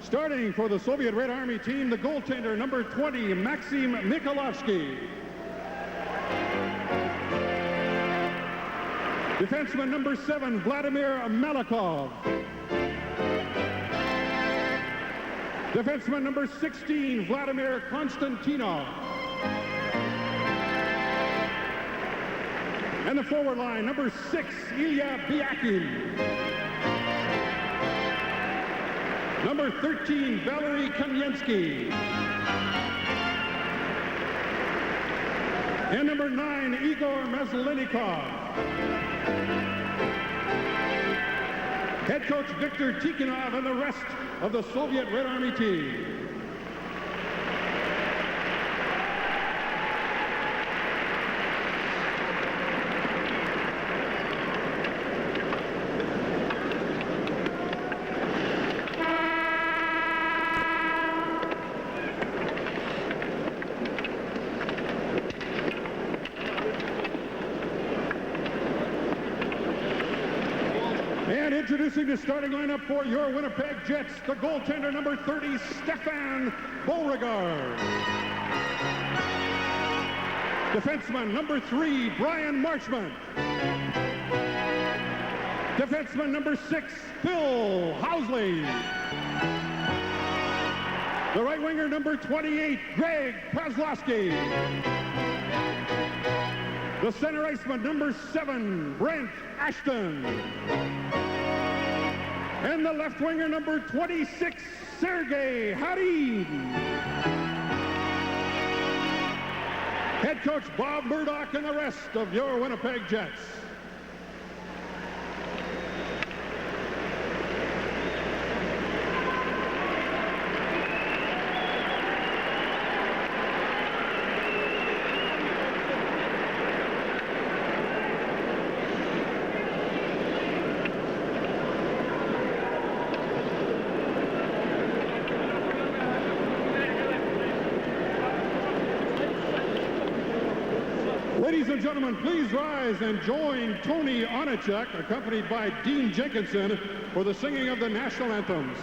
Starting for the Soviet Red Army team, the goaltender, number 20, Maxim Mikhailovsky. Defenseman number 7, Vladimir Malikov. Defenseman number 16, Vladimir Konstantinov. And the forward line, number 6, Ilya Biakin. Number 13, Valery Kamensky. And number 9, Igor Maslenikov. Head coach Viktor Tikhonov and the rest of the Soviet Red Army team. And introducing the starting lineup for your Winnipeg Jets, the goaltender number 30, Stefan Beauregard. Defenseman number 3, Brian Marchment. Defenseman number 6, Phil Housley. The right winger number 28, Greg Prozlowski. The center iceman number 7, Brent Ashton. And the left winger number 26, Sergei Harin. Head coach Bob Murdoch and the rest of your Winnipeg Jets. Ladies and gentlemen, please rise and join Tony Onachek, accompanied by Dean Jenkinson, for the singing of the national anthems.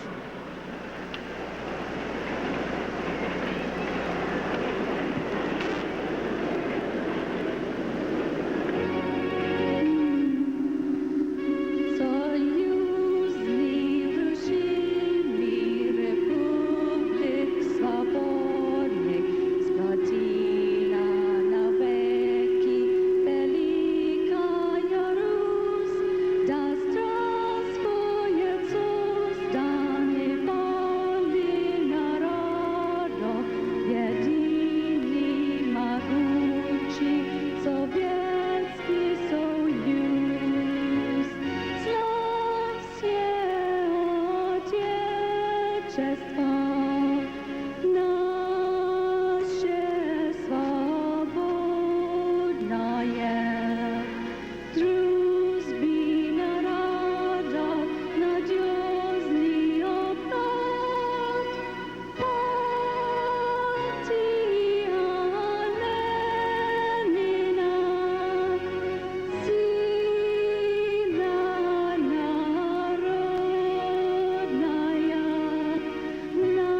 Na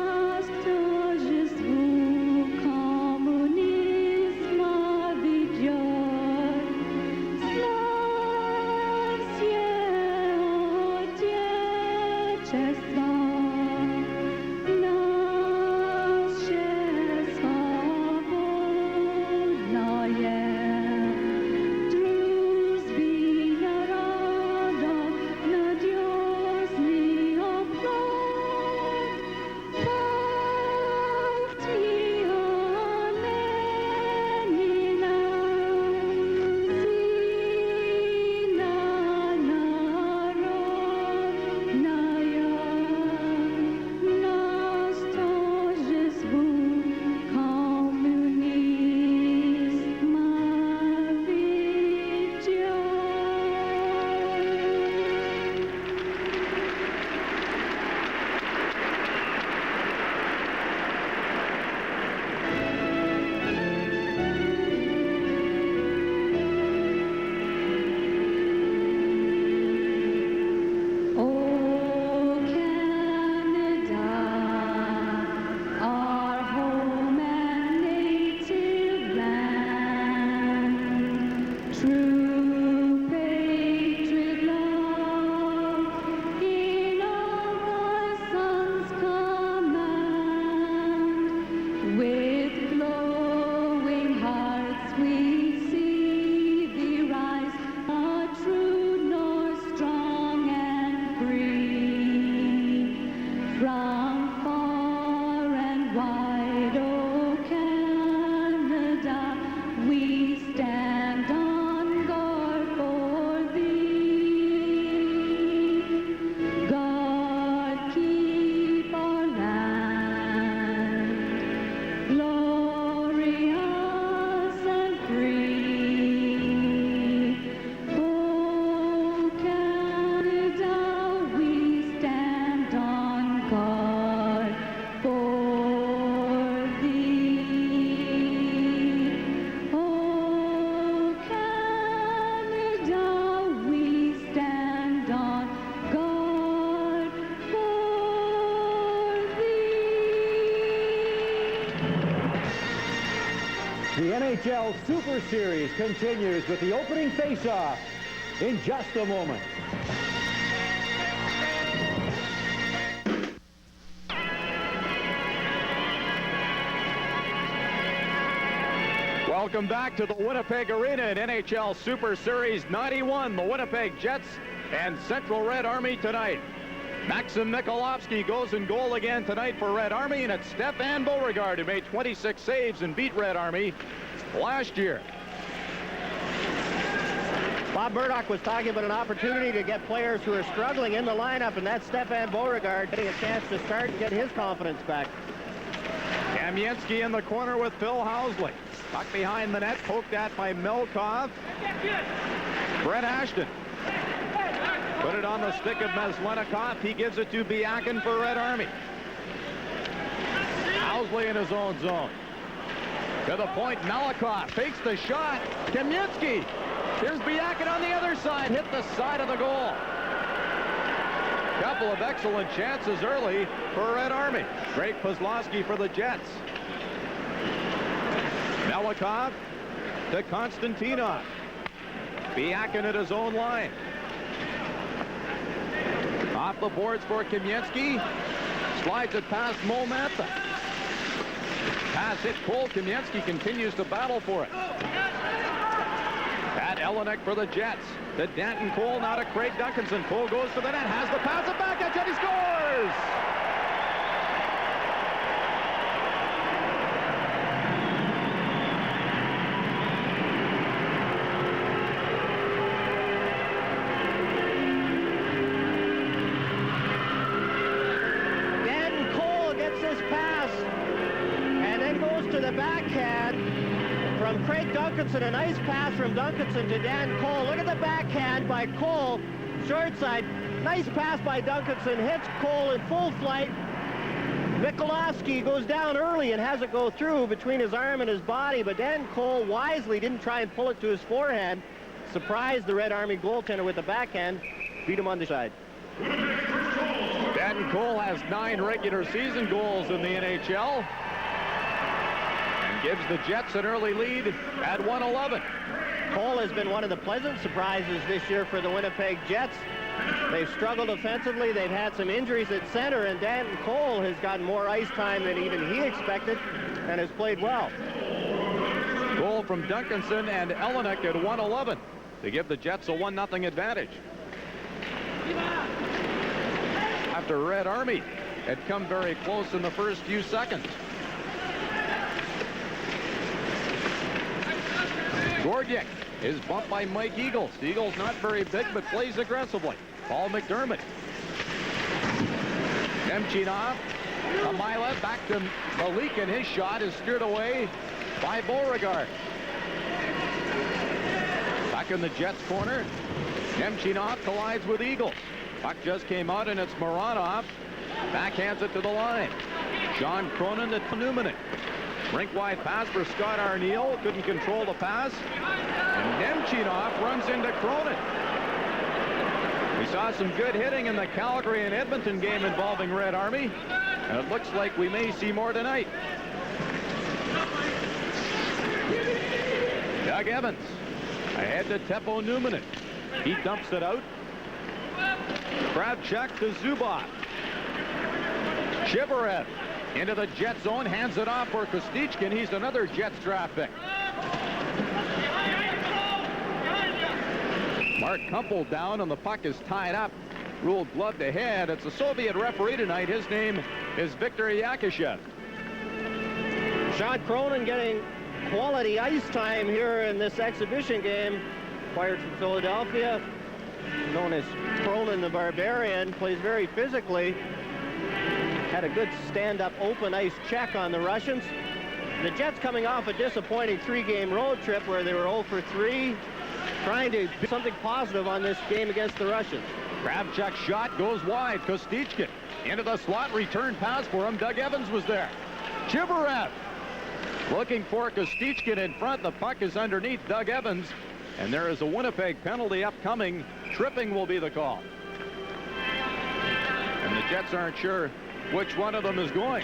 NHL Super Series continues with the opening face-off in just a moment. Welcome back to the Winnipeg Arena in NHL Super Series 91. The Winnipeg Jets and Central Red Army tonight. Maxim Mikolovsky goes in goal again tonight for Red Army, and it's Stefan Beauregard who made 26 saves and beat Red Army last year. Bob Murdoch was talking about an opportunity to get players who are struggling in the lineup, and that's Stefan Beauregard getting a chance to start and get his confidence back. Kamensky in the corner with Phil Housley. Puck behind the net, poked at by Milkov. Brett Ashton. Put it on the stick of Meslenikov. He gives it to Biakin for Red Army. Housley in his own zone. To the point, Melikov fakes the shot. Kamensky. Here's Biakin on the other side. Hit the side of the goal. Couple of excellent chances early for Red Army. Greg Kozlowski for the Jets. Melikov to Konstantinov. Biakin at his own line. Off the boards for Kamensky. Slides it past Momenta. Pass hit Cole. Kamensky continues to battle for it. Pat Elenick for the Jets. To Danton Cole, now to Craig Duncanson. Cole goes to the net, has the pass, it back at he scores! Danton Cole gets this pass and then goes to the backhand from Craig Duncanson. A nice pass from Duncanson to Dan Cole. Look at the backhand by Cole. Short side. Nice pass by Duncanson. Hits Cole in full flight. Mikolovsky goes down early and has it go through between his arm and his body, but Dan Cole wisely didn't try and pull it to his forehand. Surprised the Red Army goaltender with the backhand. Beat him on the side. Danton Cole has 9 regular season goals in the NHL. Gives the Jets an early lead at 1-11. Cole has been one of the pleasant surprises this year for the Winnipeg Jets. They've struggled offensively. They've had some injuries at center, and Danton Cole has gotten more ice time than even he expected and has played well. Goal from Duncanson and Elenick at 1-11 to give the Jets a 1-0 advantage. After Red Army had come very close in the first few seconds. Gordiak is bumped by Mike Eagles. Eagles not very big, but plays aggressively. Paul McDermott. Nemchinov. Kamila back to Malik, and his shot is steered away by Beauregard. Back in the Jets corner. Nemchinov collides with Eagles. Puck just came out, and it's Moranov. Backhands it to the line. Sean Cronin to Newman. Rink-wide pass for Scott Arneal. Couldn't control the pass. And Nemchinov runs into Cronin. We saw some good hitting in the Calgary and Edmonton game involving Red Army. And it looks like we may see more tonight. Doug Evans ahead to Teppo Newman. He dumps it out. Kravchuk to Zubov. Chivarev into the Jet zone, hands it off for Kostichkin. He's another Jets draft pick. Mark Kumpel down, and the puck is tied up. Ruled gloved ahead. It's a Soviet referee tonight. His name is Viktor Yakishev. Sean Cronin getting quality ice time here in this exhibition game. Acquired from Philadelphia, known as Cronin the Barbarian, plays very physically. Had a good stand-up open ice check on the Russians. The Jets coming off a disappointing 3-game road trip where they were 0 for 3, trying to do something positive on this game against the Russians. Kravchuk's shot goes wide. Kostichkin into the slot, return pass for him. Doug Evans was there. Chivarev looking for Kostichkin in front. The puck is underneath Doug Evans, and there is a Winnipeg penalty upcoming. Tripping will be the call. And the Jets aren't sure which one of them is going.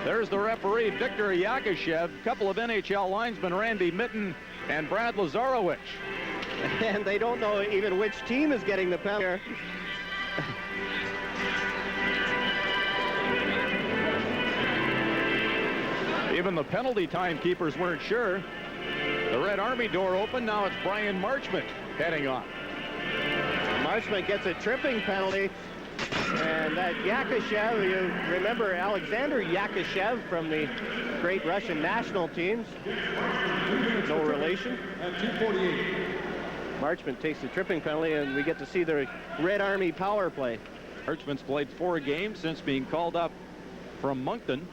There's the referee, Victor Yakashev, couple of NHL linesmen, Randy Mitten and Brad Lazarowicz. And they don't know even which team is getting the penalty. Even the penalty timekeepers weren't sure. The Red Army door open. Now it's Brian Marchment heading off. Marchment gets a tripping penalty. And that Yakashev, you remember Alexander Yakashev from the great Russian national teams. No relation. At 2:48. Marchment takes the tripping penalty, and we get to see the Red Army power play. Marchment's played 4 games since being called up from Moncton.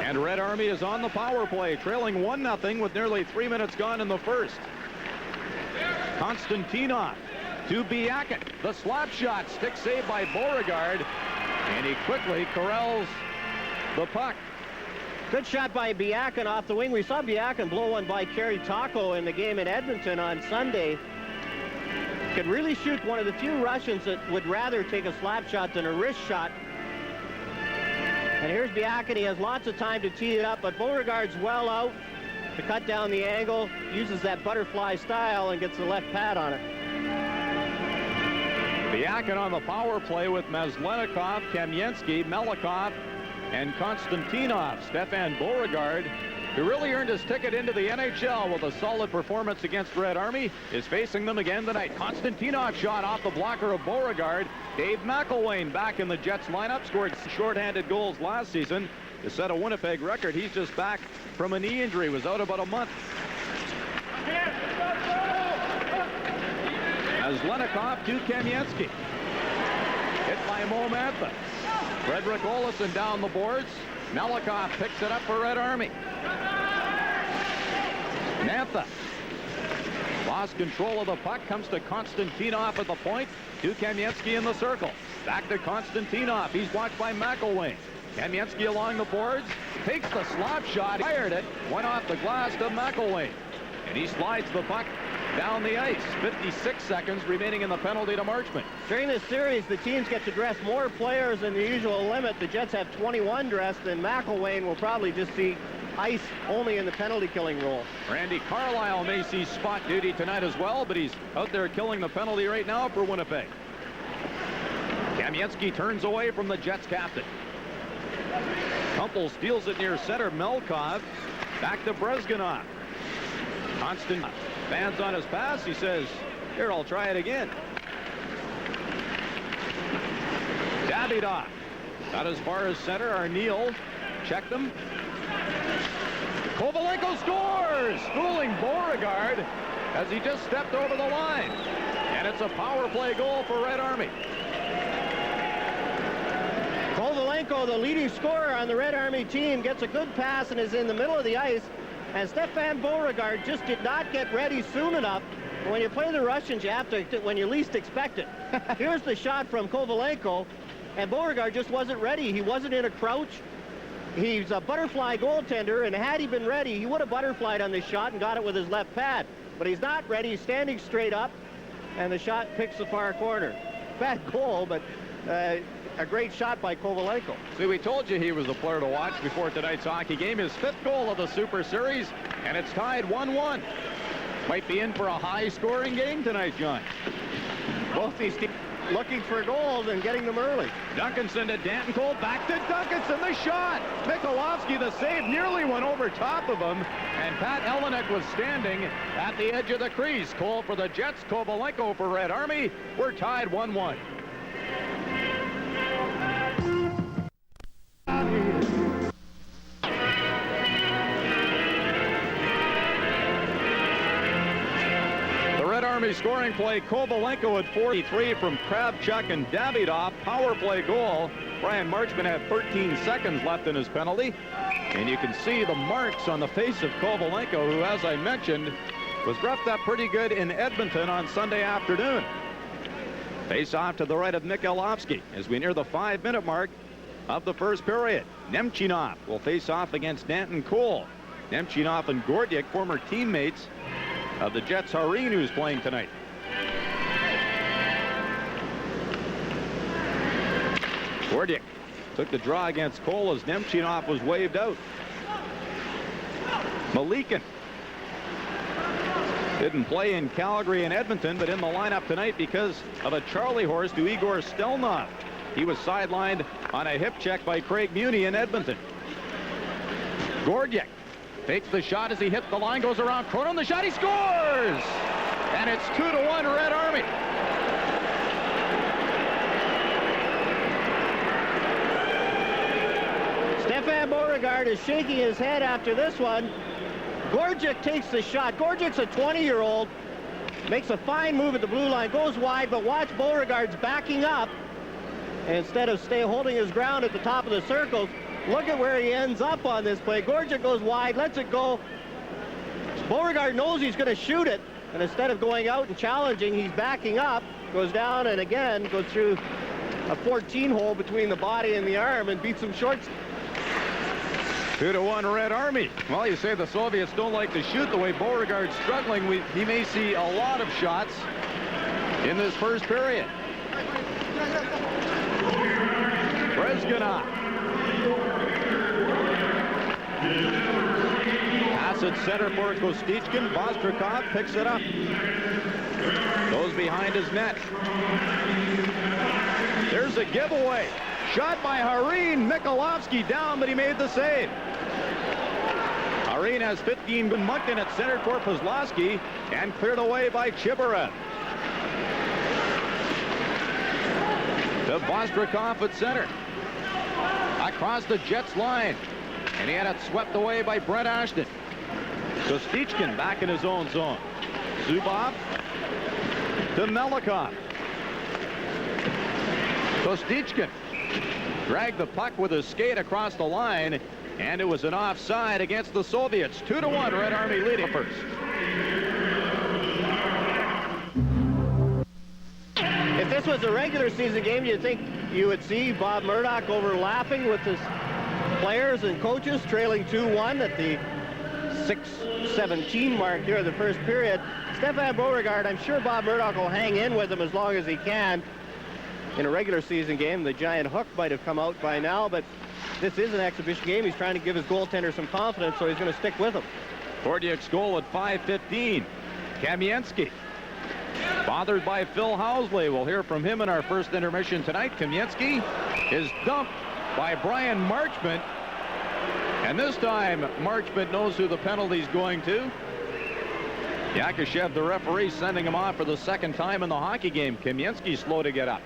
And Red Army is on the power play, trailing 1-0 with nearly 3 minutes gone in the first. Konstantinov to Biakin. The slap shot, stick save by Beauregard, and he quickly corrals the puck. Good shot by Biakin off the wing. We saw Biakin blow one by Kerry Taco in the game in Edmonton on Sunday. Could really shoot, one of the few Russians that would rather take a slap shot than a wrist shot. And here's Biakin. He has lots of time to tee it up, but Beauregard's well out to cut down the angle, uses that butterfly style and gets the left pad on it. Biakin on the power play with Maslenikov, Kamensky, Melikov, and Konstantinov. Stefan Beauregard, who really earned his ticket into the NHL with a solid performance against Red Army, is facing them again tonight. Konstantinov shot off the blocker of Beauregard. Dave McElwain back in the Jets lineup, scored shorthanded goals last season to set a Winnipeg record. He's just back from a knee injury, was out about a month. Maslenikov to Kamensky. Hit by Mo Mantha. Frederick Olesen down the boards. Melikov picks it up for Red Army. Mantha lost control of the puck, comes to Konstantinov at the point, to Kamensky in the circle. Back to Konstantinov. He's watched by McElwain. Kamensky along the boards, takes the slap shot, fired it, went off the glass to McElwain. And he slides the puck down the ice. 56 seconds remaining in the penalty to Marchment. During this series, the teams get to dress more players than the usual limit. The Jets have 21 dressed, and McElwain will probably just see ice only in the penalty killing role. Randy Carlyle may see spot duty tonight as well, but he's out there killing the penalty right now for Winnipeg. Kamensky turns away from the Jets captain. Kumpel steals it near center. Melkov back to Brezganov. Constant fans on his pass. He says, here, I'll try it again. Davidoff got as far as center. Arneal checked him. Kovalenko scores, schooling Beauregard as he just stepped over the line. And it's a power play goal for Red Army. Kovalenko, the leading scorer on the Red Army team, gets a good pass and is in the middle of the ice. And Stefan Beauregard just did not get ready soon enough. When you play the Russians, you have to when you least expect it. Here's the shot from Kovalenko, and Beauregard just wasn't ready. He wasn't in a crouch. He's a butterfly goaltender, and had he been ready, he would have butterflied on this shot and got it with his left pad. But he's not ready. He's standing straight up, and the shot picks the far corner. Bad goal, but a great shot by Kovalenko. See, we told you he was the player to watch before tonight's hockey game. His 5th goal of the Super Series, and it's tied 1-1. Might be in for a high-scoring game tonight, John. Both these teams looking for goals and getting them early. Duncanson to Danton Cole, back to Duncanson, the shot. Mikulovsky, the save, nearly went over top of him, and Pat Elenick was standing at the edge of the crease. Cole for the Jets, Kovalenko for Red Army. We're tied 1-1. Army scoring play. Kovalenko at 43 from Kravchuk and Davidoff. Power play goal. Brian Marchment had 13 seconds left in his penalty. And you can see the marks on the face of Kovalenko, who, as I mentioned, was roughed up pretty good in Edmonton on Sunday afternoon. Face off to the right of Mikulovsky as we near the 5-minute mark of the first period. Nemchinov will face off against Danton Cole. Nemchinov and Gordiak, former teammates of the Jets. Harin, who's playing tonight. Gordiak took the draw against Cole as Nemchinov was waved out. Malikin didn't play in Calgary and Edmonton, but in the lineup tonight because of a Charlie horse to Igor Stelnov. He was sidelined on a hip check by Craig Muni in Edmonton. Gordiak takes the shot as he hits the line, goes around Cronin, the shot, he scores! And it's 2-1 Red Army. Stefan Beauregard is shaking his head after this one. Gordiak takes the shot. Gordiak's a 20-year-old, makes a fine move at the blue line, goes wide, but watch Beauregard's backing up. Instead of holding his ground at the top of the circles, look at where he ends up on this play. Gordiak goes wide, lets it go. Beauregard knows he's going to shoot it, and instead of going out and challenging, he's backing up, goes down, and again goes through a 14-hole between the body and the arm and beats him short. 2-1 Red Army. Well, you say the Soviets don't like to shoot the way Beauregard's struggling. He may see a lot of shots in this first period. Brezhganov. Pass at center for Kostichkin. Vostrikov picks it up. Goes behind his net. There's a giveaway. Shot by Harin. Mikulovsky down, but he made the save. Harin has 15. Monken at center for Kozlowski and cleared away by Chibarev. To Vostrikov at center. Across the Jets line. And he had it swept away by Brett Ashton. Kostichkin back in his own zone. Zubov to Melikov. Kostichkin dragged the puck with his skate across the line, and it was an offside against the Soviets. 2-1 Red Army leading first. If this was a regular season game, you'd think you would see Bob Murdoch overlapping with his players and coaches, trailing 2-1 at the 6:17 mark here in the first period. Stefan Beauregard, I'm sure Bob Murdoch will hang in with him as long as he can. In a regular season game, the giant hook might have come out by now, but this is an exhibition game. He's trying to give his goaltender some confidence, so he's going to stick with him. Gordiak's goal at 5:15. Kamensky. Bothered by Phil Housley. We'll hear from him in our first intermission tonight. Kamensky is dumped by Brian Marchment. And this time, Marchment knows who the penalty's going to. Yakushev, the referee, sending him off for the second time in the hockey game. Kamensky's slow to get up.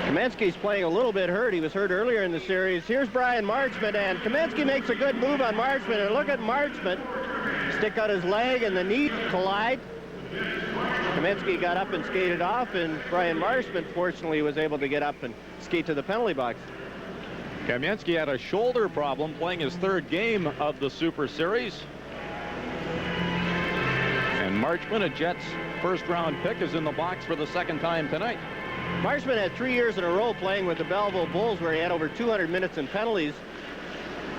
Kamensky's playing a little bit hurt. He was hurt earlier in the series. Here's Brian Marchment, and Kamensky makes a good move on Marchment. And look at Marchment stick out his leg, and the knee collide. Kamensky got up and skated off, and Brian Marchment, fortunately, was able to get up and skate to the penalty box. Kamensky had a shoulder problem playing his third game of the Super Series. And Marchment, a Jets first-round pick, is in the box for the second time tonight. Marchment had 3 years in a row playing with the Belleville Bulls, where he had over 200 minutes in penalties,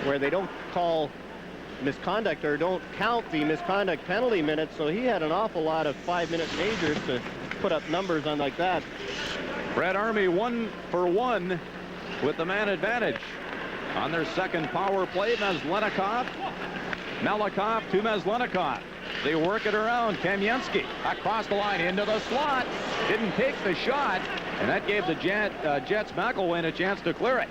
where they don't call misconduct or don't count the misconduct penalty minutes, so he had an awful lot of 5-minute majors to put up numbers on like that. Red Army 1-for-1 with the man advantage on their second power play. Meslenikov. Melikov to Meslenikov. They work it around. Kamensky across the line into the slot. Didn't take the shot, and that gave the Jets McElwain a chance to clear it.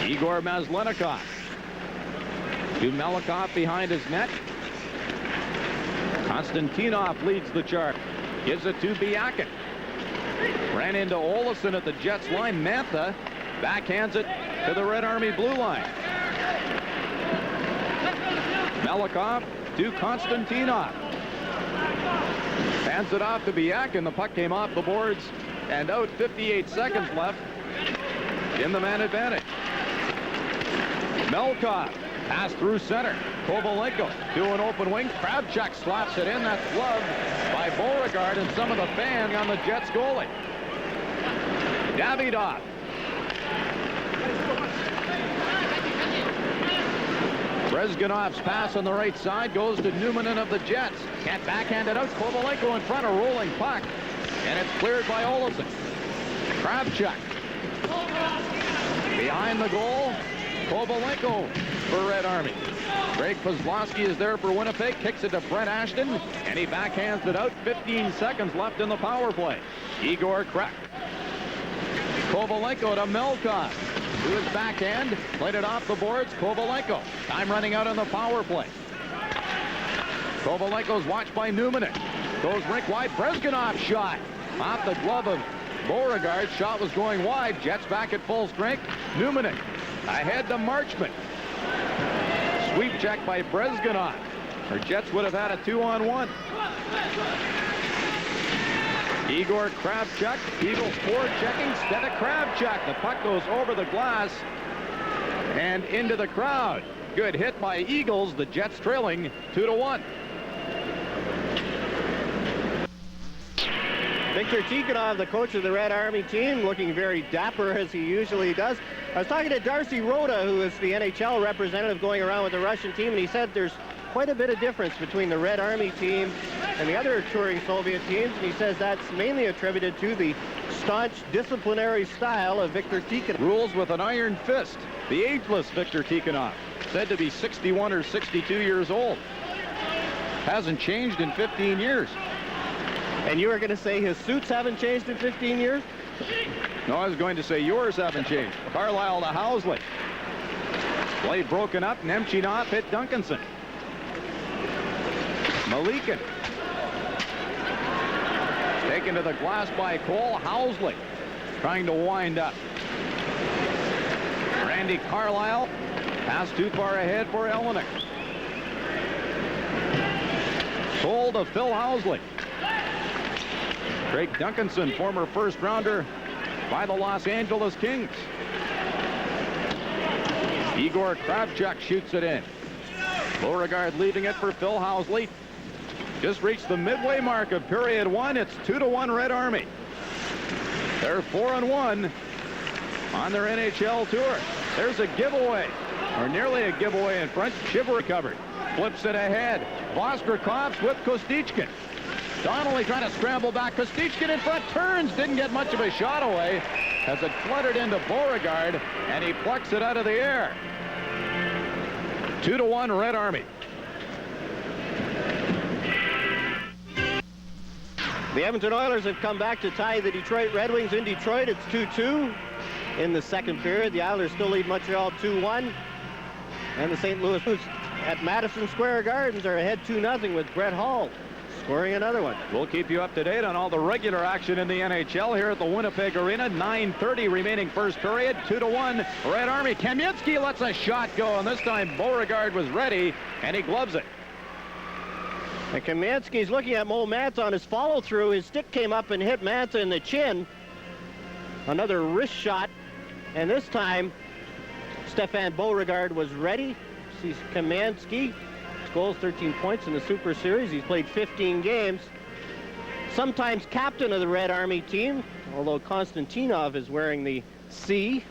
Igor Meslenikov to Melikov behind his net. Konstantinov leads the charge. Gives it to Biakin. Ran into Olesen at the Jets line. Mantha backhands it to the Red Army blue line. Melikov to Konstantinov. Hands it off to Biakin. The puck came off the boards and out. 58 seconds left in the man advantage. Melkov pass through center. Kovalenko to an open wing. Kravchuk slaps it in. That's gloved by Beauregard and some of the fans on the Jets goalie. Davidov. Brezganov's pass on the right side goes to Numanen of the Jets. Can't backhand it out. Kovalenko in front, a rolling puck. And it's cleared by Olofsson. Kravchuk. Behind the goal, Kovalenko for Red Army. Greg Kozlowski is there for Winnipeg. Kicks it to Brent Ashton, and he backhands it out. 15 seconds left in the power play. Igor Krak. Kovalenko to Melkov. To his backhand. Played it off the boards. Kovalenko. Time running out on the power play. Kovalenko's watched by Numanen. Goes rink wide. Brezganov's shot. Off the glove of Beauregard. Shot was going wide. Jets back at full strength. Numanen ahead to Marchment. Sweep check by Brezganov. Or Jets would have had a 2-on-1. Igor Kravchuk. Eagles forward checking. Instead of Kravchuk. The puck goes over the glass and into the crowd. Good hit by Eagles. The Jets trailing 2-1. Viktor Tikhonov, the coach of the Red Army team, looking very dapper as he usually does. I was talking to Darcy Rhoda, who is the NHL representative going around with the Russian team, and he said there's quite a bit of difference between the Red Army team and the other touring Soviet teams, and he says that's mainly attributed to the staunch disciplinary style of Viktor Tikhonov. Rules with an iron fist. The ageless Viktor Tikhonov, said to be 61 or 62 years old. Hasn't changed in 15 years. And you were going to say his suits haven't changed in 15 years? No, I was going to say yours haven't changed. Carlisle to Housley. Play broken up. Nemchinov hit Duncanson. Malikin. Taken to the glass by Cole. Housley trying to wind up. Randy Carlisle. Pass too far ahead for Elenick. Sold to Phil Housley. Craig Duncanson, former first rounder by the Los Angeles Kings. Igor Kravchuk shoots it in. Beauregard leaving it for Phil Housley. Just reached the midway mark of period one. It's 2-1 Red Army. They're 4-1 on their NHL tour. There's a giveaway, or nearly a giveaway in front. Shiver recovered. Flips it ahead. Vostrikovs with Kostichkin. Donnelly trying to scramble back. Kostichkin in front, turns, didn't get much of a shot away as it fluttered into Beauregard, and he plucks it out of the air. 2-1 Red Army. The Edmonton Oilers have come back to tie the Detroit Red Wings in Detroit. It's 2-2 in the second period. The Islanders still lead Montreal 2-1. And the St. Louis Blues at Madison Square Gardens are ahead 2-0 with Brett Hull scoring another one. We'll keep you up to date on all the regular action in the NHL here at the Winnipeg Arena. 9:30 remaining first period. 2-1 Red Army. Kamensky lets a shot go, and this time Beauregard was ready, and he gloves it. And Kamensky's looking at Mo Mantz on his follow-through. His stick came up and hit Mantz in the chin. Another wrist shot, and this time Stefan Beauregard was ready. Sees Kamensky. Goals, 13 points in the Super Series. He's played 15 games. Sometimes captain of the Red Army team, although Konstantinov is wearing the C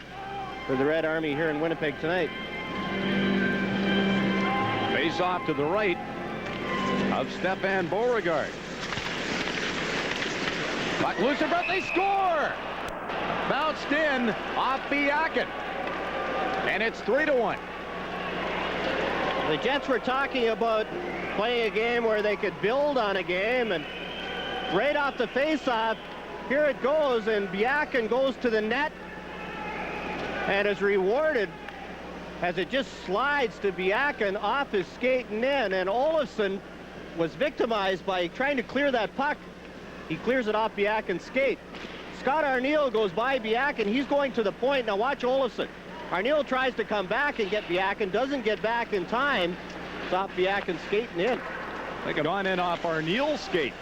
for the Red Army here in Winnipeg tonight. Face off to the right of Stefan Beauregard. Puck loose in front, they score! Bounced in off Biakin. And it's 3-1. The Jets were talking about playing a game where they could build on a game, and right off the face-off, here it goes, and Biakin goes to the net and is rewarded as it just slides to Biakin off his skate and in, and Olofsson was victimized by trying to clear that puck. He clears it off Biakin's skate. Scott Arniel goes by Biakin. He's going to the point. Now watch Olofsson. Arniel tries to come back and get Biakin, doesn't get back in time. It's off Biakin's skate and in. They got on in off Arniel's skate.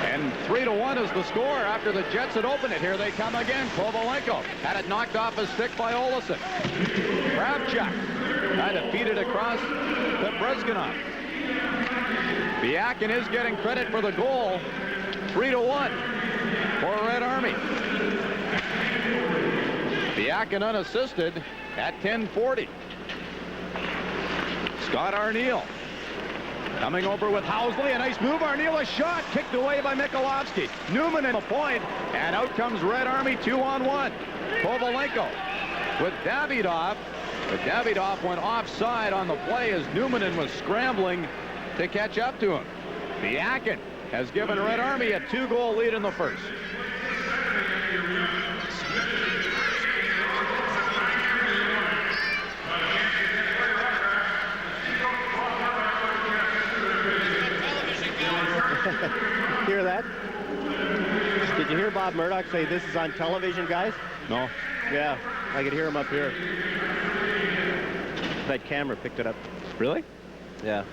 And 3-1 is the score after the Jets had opened it. Here they come again. Kovalenko had it knocked off his stick by Olofsson. Kravchuk tried to feed it across to Brezganov. Biakin is getting credit for the goal. 3-1 for Red Army. Biakin unassisted at 10:40. Scott Arniel coming over with Housley. A nice move. Arniel, a shot kicked away by Mikulovsky. Newman in a point, and out comes Red Army 2-on-1. Kovalenko with Davidoff. But Davidoff went offside on the play as Newmanen was scrambling to catch up to him. Biakin has given Red Army a 2-goal lead in the first. Hear that? Did you hear Bob Murdoch say this is on television, guys? No. Yeah, I could hear him up here. That camera picked it up. Really? Yeah.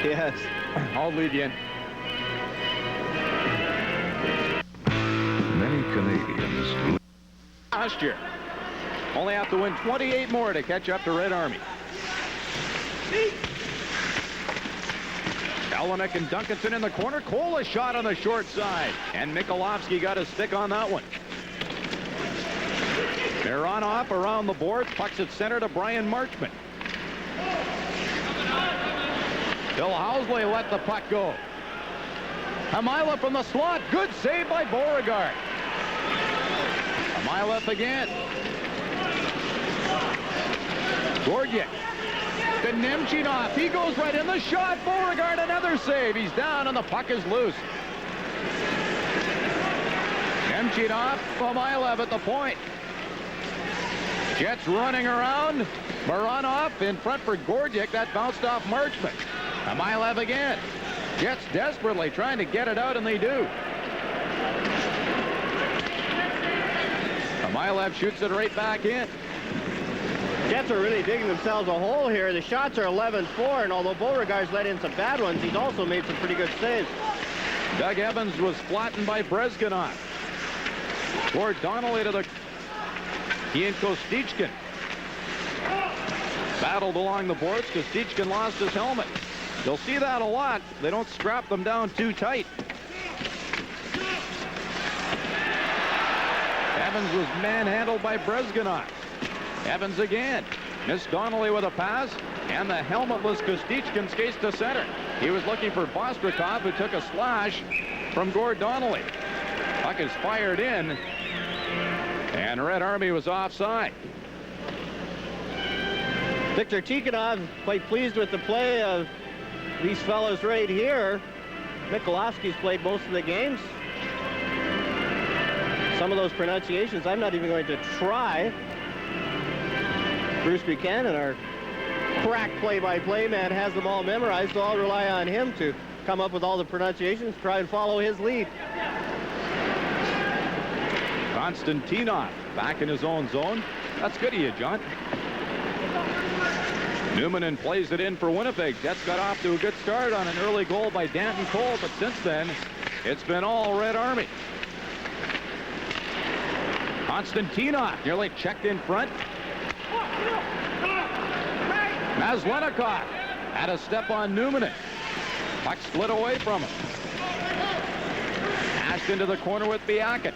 Yes. I'll lead you in. Many Canadians Last year. Only have to win 28 more to catch up to Red Army. Kalanick and Duncanson in the corner. Cole a shot on the short side. And Mikulovsky got a stick on that one. Mironov around the boards. Pucks at center to Brian Marchment. Bill Housley let the puck go. Hamila from the slot. Good save by Beauregard. Hamila again. Gordiak. To Nemchinov. He goes right in the shot. Beauregard another save. He's down and the puck is loose. Nemchinov. Hamila at the point. Jets running around. Mironov in front for Gordiak. That bounced off Marchment. Hamila again. Jets desperately trying to get it out, and they do. Hamila shoots it right back in. Jets are really digging themselves a hole here. The shots are 11-4, and although Beauregard's let in some bad ones, he's also made some pretty good saves. Doug Evans was flattened by Brezganov. Gord Donnelly to the... Ian Kostichkin battled along the boards. Kostichkin lost his helmet. You'll see that a lot. They don't strap them down too tight. Evans was manhandled by Brezganov. Evans again. Missed Donnelly with a pass, and the helmetless Kostichkin skates to center. He was looking for Bostrikov, who took a slash from Gord Donnelly. Puck is fired in, and Red Army was offside. Victor Tikhonov quite pleased with the play of these fellows right here. Mikulovsky's played most of the games. Some of those pronunciations I'm not even going to try. Bruce Buchanan, our crack play-by-play man, has them all memorized, so I'll rely on him to come up with all the pronunciations, try and follow his lead. Konstantinov back in his own zone. That's good of you, John. Newmanen plays it in for Winnipeg. Jets got off to a good start on an early goal by Danton Cole, but since then, it's been all Red Army. Konstantinov nearly checked in front. Maslenikov had a step on Newmanen. Puck split away from him. Ashton to the corner with Biakin.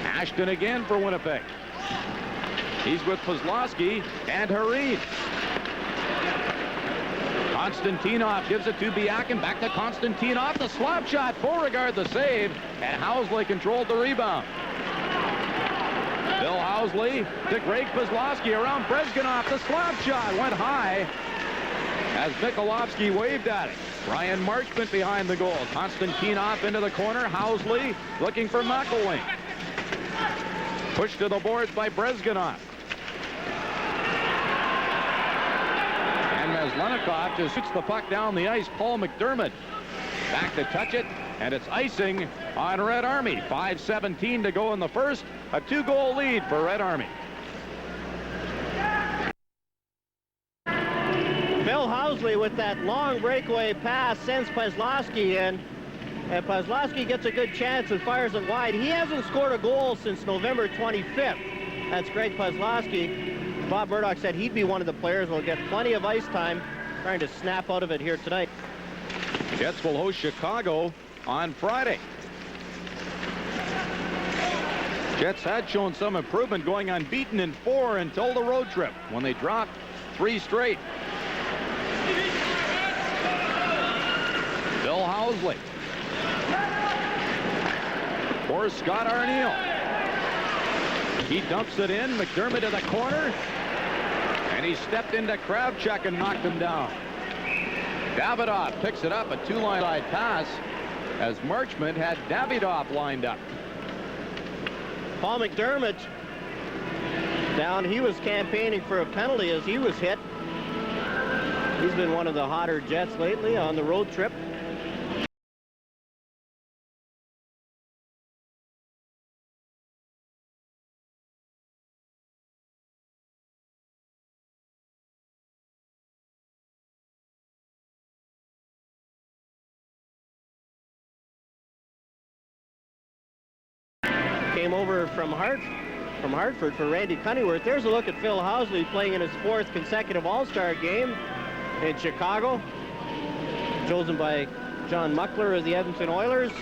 Ashton again for Winnipeg. He's with Kozlowski and Harin. Konstantinov gives it to Biakin. Back to Konstantinov. The slap shot. Beauregard the save. And Housley controlled the rebound. Bill Housley to Greg Kozlowski around Brezganov. The slap shot went high as Mikulovsky waved at it. Brian Marchment behind the goal. Konstantinov into the corner. Housley looking for McElwain. Pushed to the boards by Brezganov. And Maslenikov just shoots the puck down the ice. Paul McDermott back to touch it, and it's icing on Red Army. 5:17 to go in the first. A 2-goal lead for Red Army. Bill Housley with that long breakaway pass sends Kozlowski in. And Kozlowski gets a good chance and fires it wide. He hasn't scored a goal since November 25th. That's Greg Kozlowski. Bob Murdoch said he'd be one of the players who will get plenty of ice time, trying to snap out of it here tonight. Jets will host Chicago on Friday. Jets had shown some improvement, going unbeaten in 4 until the road trip, when they dropped 3 straight. Bill Housley. For Scott Arneal. He dumps it in. McDermott in the corner. And he stepped into Kravchuk and knocked him down. Davidoff picks it up, a 2-line side pass, as Marchment had Davidoff lined up. Paul McDermott down. He was campaigning for a penalty as he was hit. He's been one of the hotter Jets lately on the road trip. Came over from Hartford for Randy Cunneyworth. There's a look at Phil Housley playing in his 4th consecutive All-Star game in Chicago. Chosen by John Muckler of the Edmonton Oilers.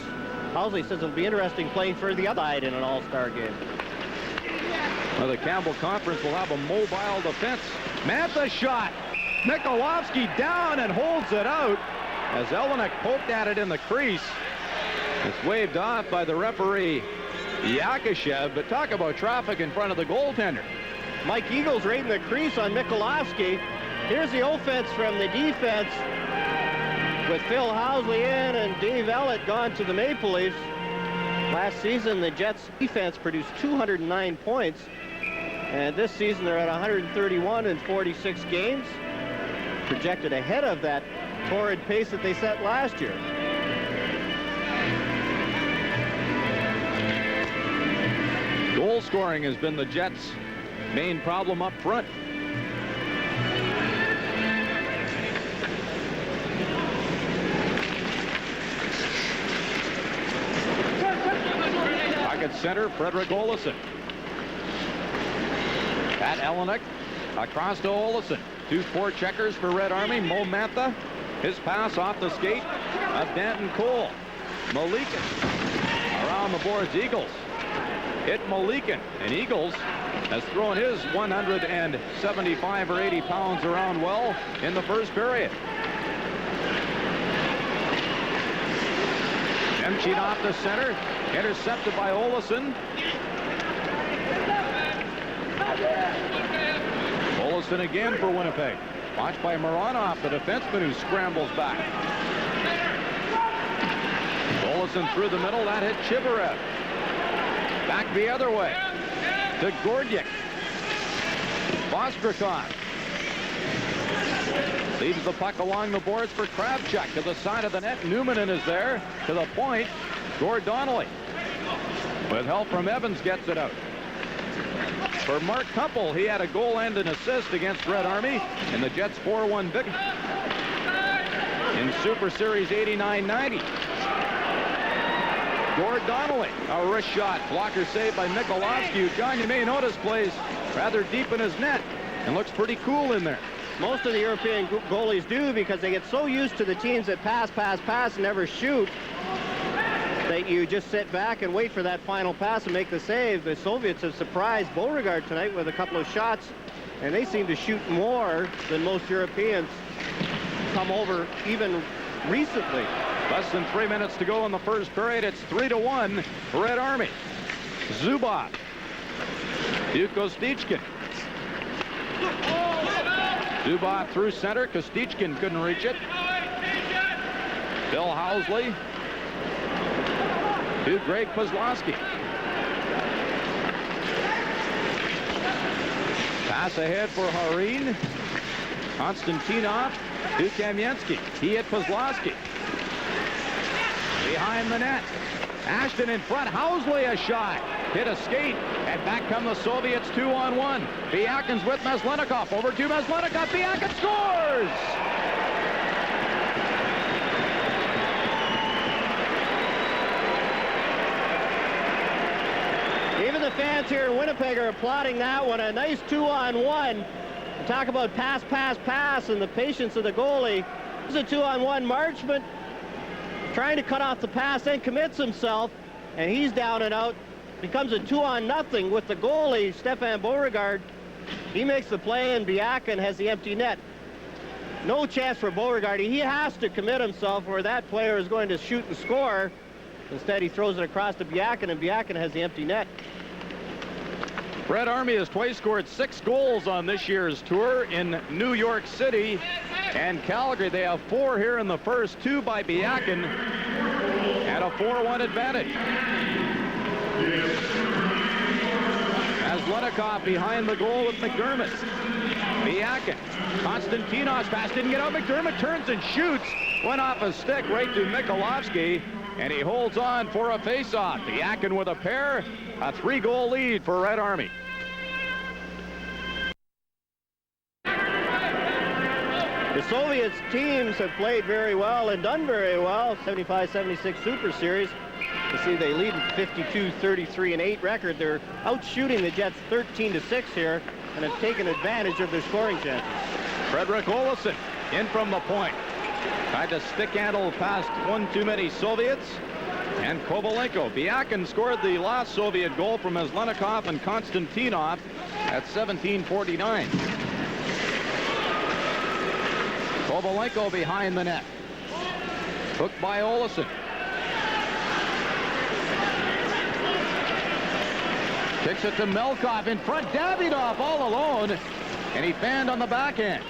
Housley says it'll be interesting playing for the other side in an All-Star game. Well, the Campbell Conference will have a mobile defense. Mantha shot. Mikulovsky down and holds it out as Elenek poked at it in the crease. It's waved off by the referee Yakashev, but talk about traffic in front of the goaltender. Mike Eagles right in the crease on Mikulovsky. Here's the offense from the defense with Phil Housley in and Dave Ellett gone to the Maple Leafs. Last season, the Jets defense produced 209 points, and this season they're at 131 in 46 games, projected ahead of that torrid pace that they set last year. Goal scoring has been the Jets' main problem up front. Pocket center, Frederick Olesen. Pat Elenek across to Olesen. 2 forecheckers for Red Army. Mo Mantha. His pass off the skate of Danton Cole. Malikin around the boards. Eagles hit Malikin, and Eagles has thrown his 175 or 80 pounds around well in the first period. Emptied off the center, intercepted by Olesen. Olesen again for Winnipeg. Watched by Moranov, the defenseman who scrambles back. Olesen through the middle, that hit Chivarev. Back the other way to Gordiuk. Vostrikov leaves the puck along the boards for Kravchuk to the side of the net. Newmanen is there to the point. Gord Donnelly, with help from Evans, gets it out. For Mark Kumpel, he had a goal and an assist against Red Army in the Jets' 4-1 victory in Super Series 89-90. Gord Donnelly, a wrist shot. Blocker saved by Mikulovsky, who, John, you may notice, plays rather deep in his net and looks pretty cool in there. Most of the European goalies do, because they get so used to the teams that pass, and never shoot, that you just sit back and wait for that final pass and make the save. The Soviets have surprised Beauregard tonight with a couple of shots, and they seem to shoot more than most Europeans come over even recently. Less than 3 minutes to go in the first period. It's 3-1 Red Army. Zubov. To Kostichkin. Zubov through center. Kostichkin couldn't reach it. Bill Housley to Greg Kozlowski. Pass ahead for Harin. Konstantinov to Kamensky. He hit Kozlowski. Behind the net. Ashton in front. Housley a shot. Hit a skate. And back come the Soviets 2-on-1. Biakin's with Meslenikov. Over to Meslenikov. Biakin scores! Even the fans here in Winnipeg are applauding that one. A nice 2-on-1. Talk about pass, and the patience of the goalie. This is a 2-on-1. Marchment trying to cut off the pass, then commits himself, and he's down and out. becomes a 2-on-0 with the goalie, Stefan Beauregard. He makes the play, and Biakin has the empty net. No chance for Beauregard. He has to commit himself, or that player is going to shoot and score. Instead, he throws it across to Biakin, and Biakin has the empty net. Red Army has twice scored 6 goals on this year's tour in New York City and Calgary. They have 4 here in the first, 2 by Biakin, and a 4-1 advantage. As Lenikoff behind the goal with McDermott. Biakin. Konstantinov's pass didn't get out. McDermott turns and shoots. Went off a stick right to Mikolovsky, and he holds on for a face-off. Biakin with a pair. A 3-goal lead for Red Army. The Soviets teams have played very well and done very well. 75-76 Super Series. You see they lead 52-33-8 record. They're out shooting the Jets 13-6 here and have taken advantage of their scoring chances. Frederick Olofsson in from the point. Tried to stick handle past one too many Soviets. And Kovalenko. Biakin scored the last Soviet goal from Leslenikov and Konstantinov at 17:49. Kovalenko behind the net. Hooked by Olofsson. Kicks it to Melkov in front. Davidov all alone. And he fanned on the backhand.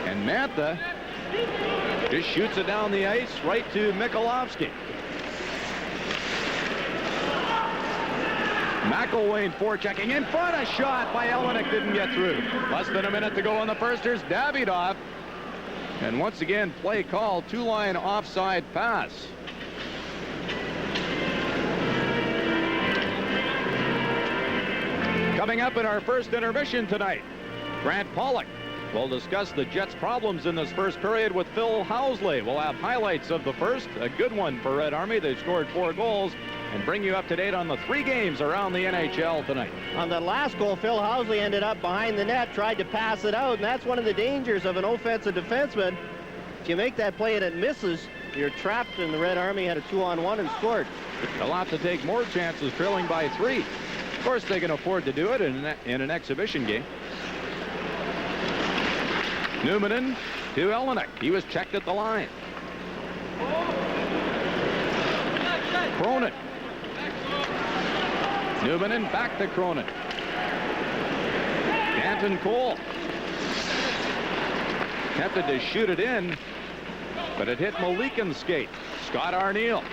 And Mantha just shoots it down the ice right to Mikolovsky. McElwain forechecking in front. A shot by Elenick didn't get through. Less than a minute to go in the first. Here's Davidov. And once again, play called. 2-line offside pass. Coming up in our first intermission tonight, Grant Pollock will discuss the Jets' problems in this first period with Phil Housley. We'll have highlights of the first, a good one for Red Army. They scored 4 goals, and bring you up to date on the 3 games around the NHL tonight. On the last goal, Phil Housley ended up behind the net, tried to pass it out, and that's one of the dangers of an offensive defenseman. If you make that play and it misses, you're trapped, and the Red Army had a 2-on-1 and scored. They'll have to take more chances, trailing by 3. Of course, they can afford to do it in an exhibition game. Numanen to Elenick. He was checked at the line. Cronin. Numanen back to Cronin. Danton Cole. Tempted to shoot it in, but it hit Malikin's skate. Scott Arneal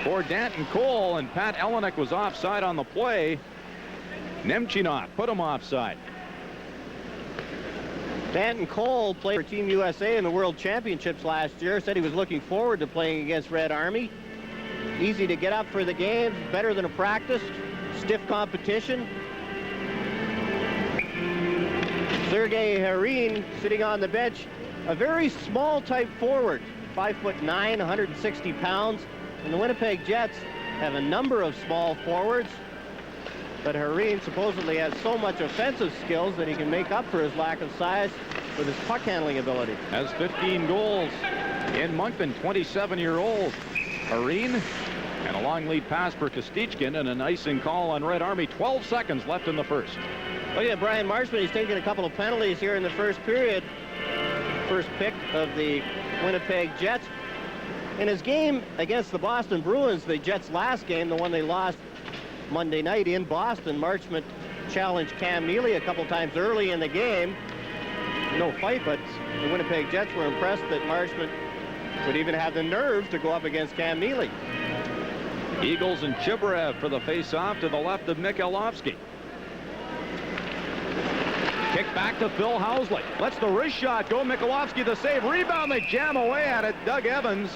for Danton Cole, and Pat Elenick was offside on the play. Nemchinov put him offside. Danton Cole played for Team USA in the World Championships last year. Said he was looking forward to playing against Red Army. Easy to get up for the game, better than a practice, stiff competition. Sergei Harin sitting on the bench, a very small type forward, 5'9", 160 pounds. And the Winnipeg Jets have a number of small forwards, but Harin supposedly has so much offensive skills that he can make up for his lack of size with his puck handling ability. Has 15 goals in Moncton, 27-year-old Harin. And a long lead pass for Kostichkin and an icing call on Red Army. 12 seconds left in the first. Look at Brian Marshman. He's taken a couple of penalties here in the first period. First pick of the Winnipeg Jets. In his game against the Boston Bruins, the Jets' last game, the one they lost Monday night in Boston, Marchment challenged Cam Neely a couple times early in the game. No fight, but the Winnipeg Jets were impressed that Marchment would even have the nerve to go up against Cam Neely. Eagles and Chibrev for the face-off to the left of Mikolovsky. Kick back to Phil Housley. Lets the wrist shot go. Mikolovsky the save. Rebound. They jam away at it. Doug Evans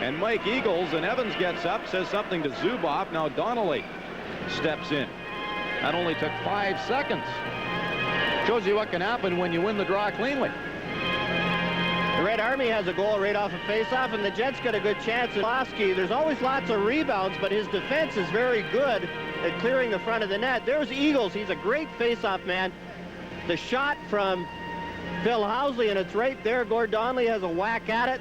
and Mike Eagles. And Evans gets up, says something to Zubov. Now Donnelly steps in. That only took 5 seconds. Shows you what can happen when you win the draw cleanly. The Red Army has a goal right off a face-off, and the Jets got a good chance at Lofsky. There's always lots of rebounds, but his defense is very good at clearing the front of the net. There's Eagles. He's a great face-off man. The shot from Phil Housley, and it's right there. Gord Donnelly has a whack at it.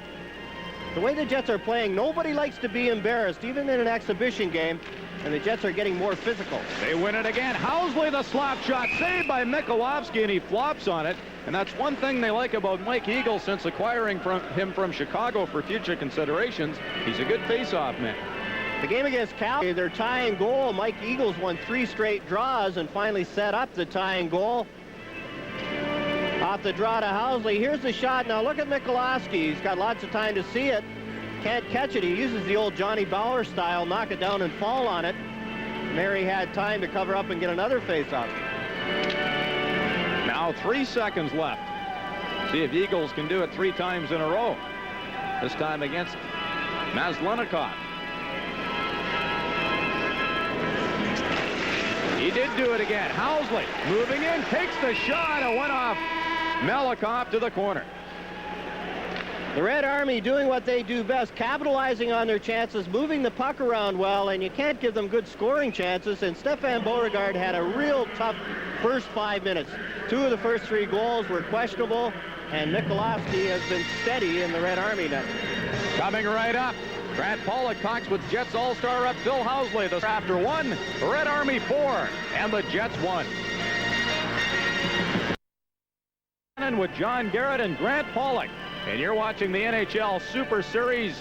The way the Jets are playing, nobody likes to be embarrassed, even in an exhibition game. and the Jets are getting more physical. They win it again. Housley, the slap shot, saved by Mikulovsky, and he flops on it. And that's one thing they like about Mike Eagle since acquiring him from Chicago for future considerations. He's a good face-off man. The game against Calgary, their tying goal. Mike Eagles won 3 straight draws and finally set up the tying goal. Off the draw to Housley. Here's the shot. Now look at Mikulovsky. He's got lots of time to see it. Can't catch it. He uses the old Johnny Bauer style, knock it down and fall on it. Mary had time to cover up and get another face-off. Now 3 seconds left. See if Eagles can do it 3 times in a row. This time against Maslenikov. He did do it again. Housley moving in, takes the shot. It went off Melikov to the corner. The Red Army doing what they do best, capitalizing on their chances, moving the puck around well, and you can't give them good scoring chances. And Stefan Beauregard had a real tough first 5 minutes. 2 of the first 3 goals were questionable, and Mikulovsky has been steady in the Red Army net. Coming right up, Grant Pollock talks with Jets All-Star rep Phil Housley. The after 1, the Red Army 4, and the Jets 1. With John Garrett and Grant Pollock, and you're watching the NHL Super Series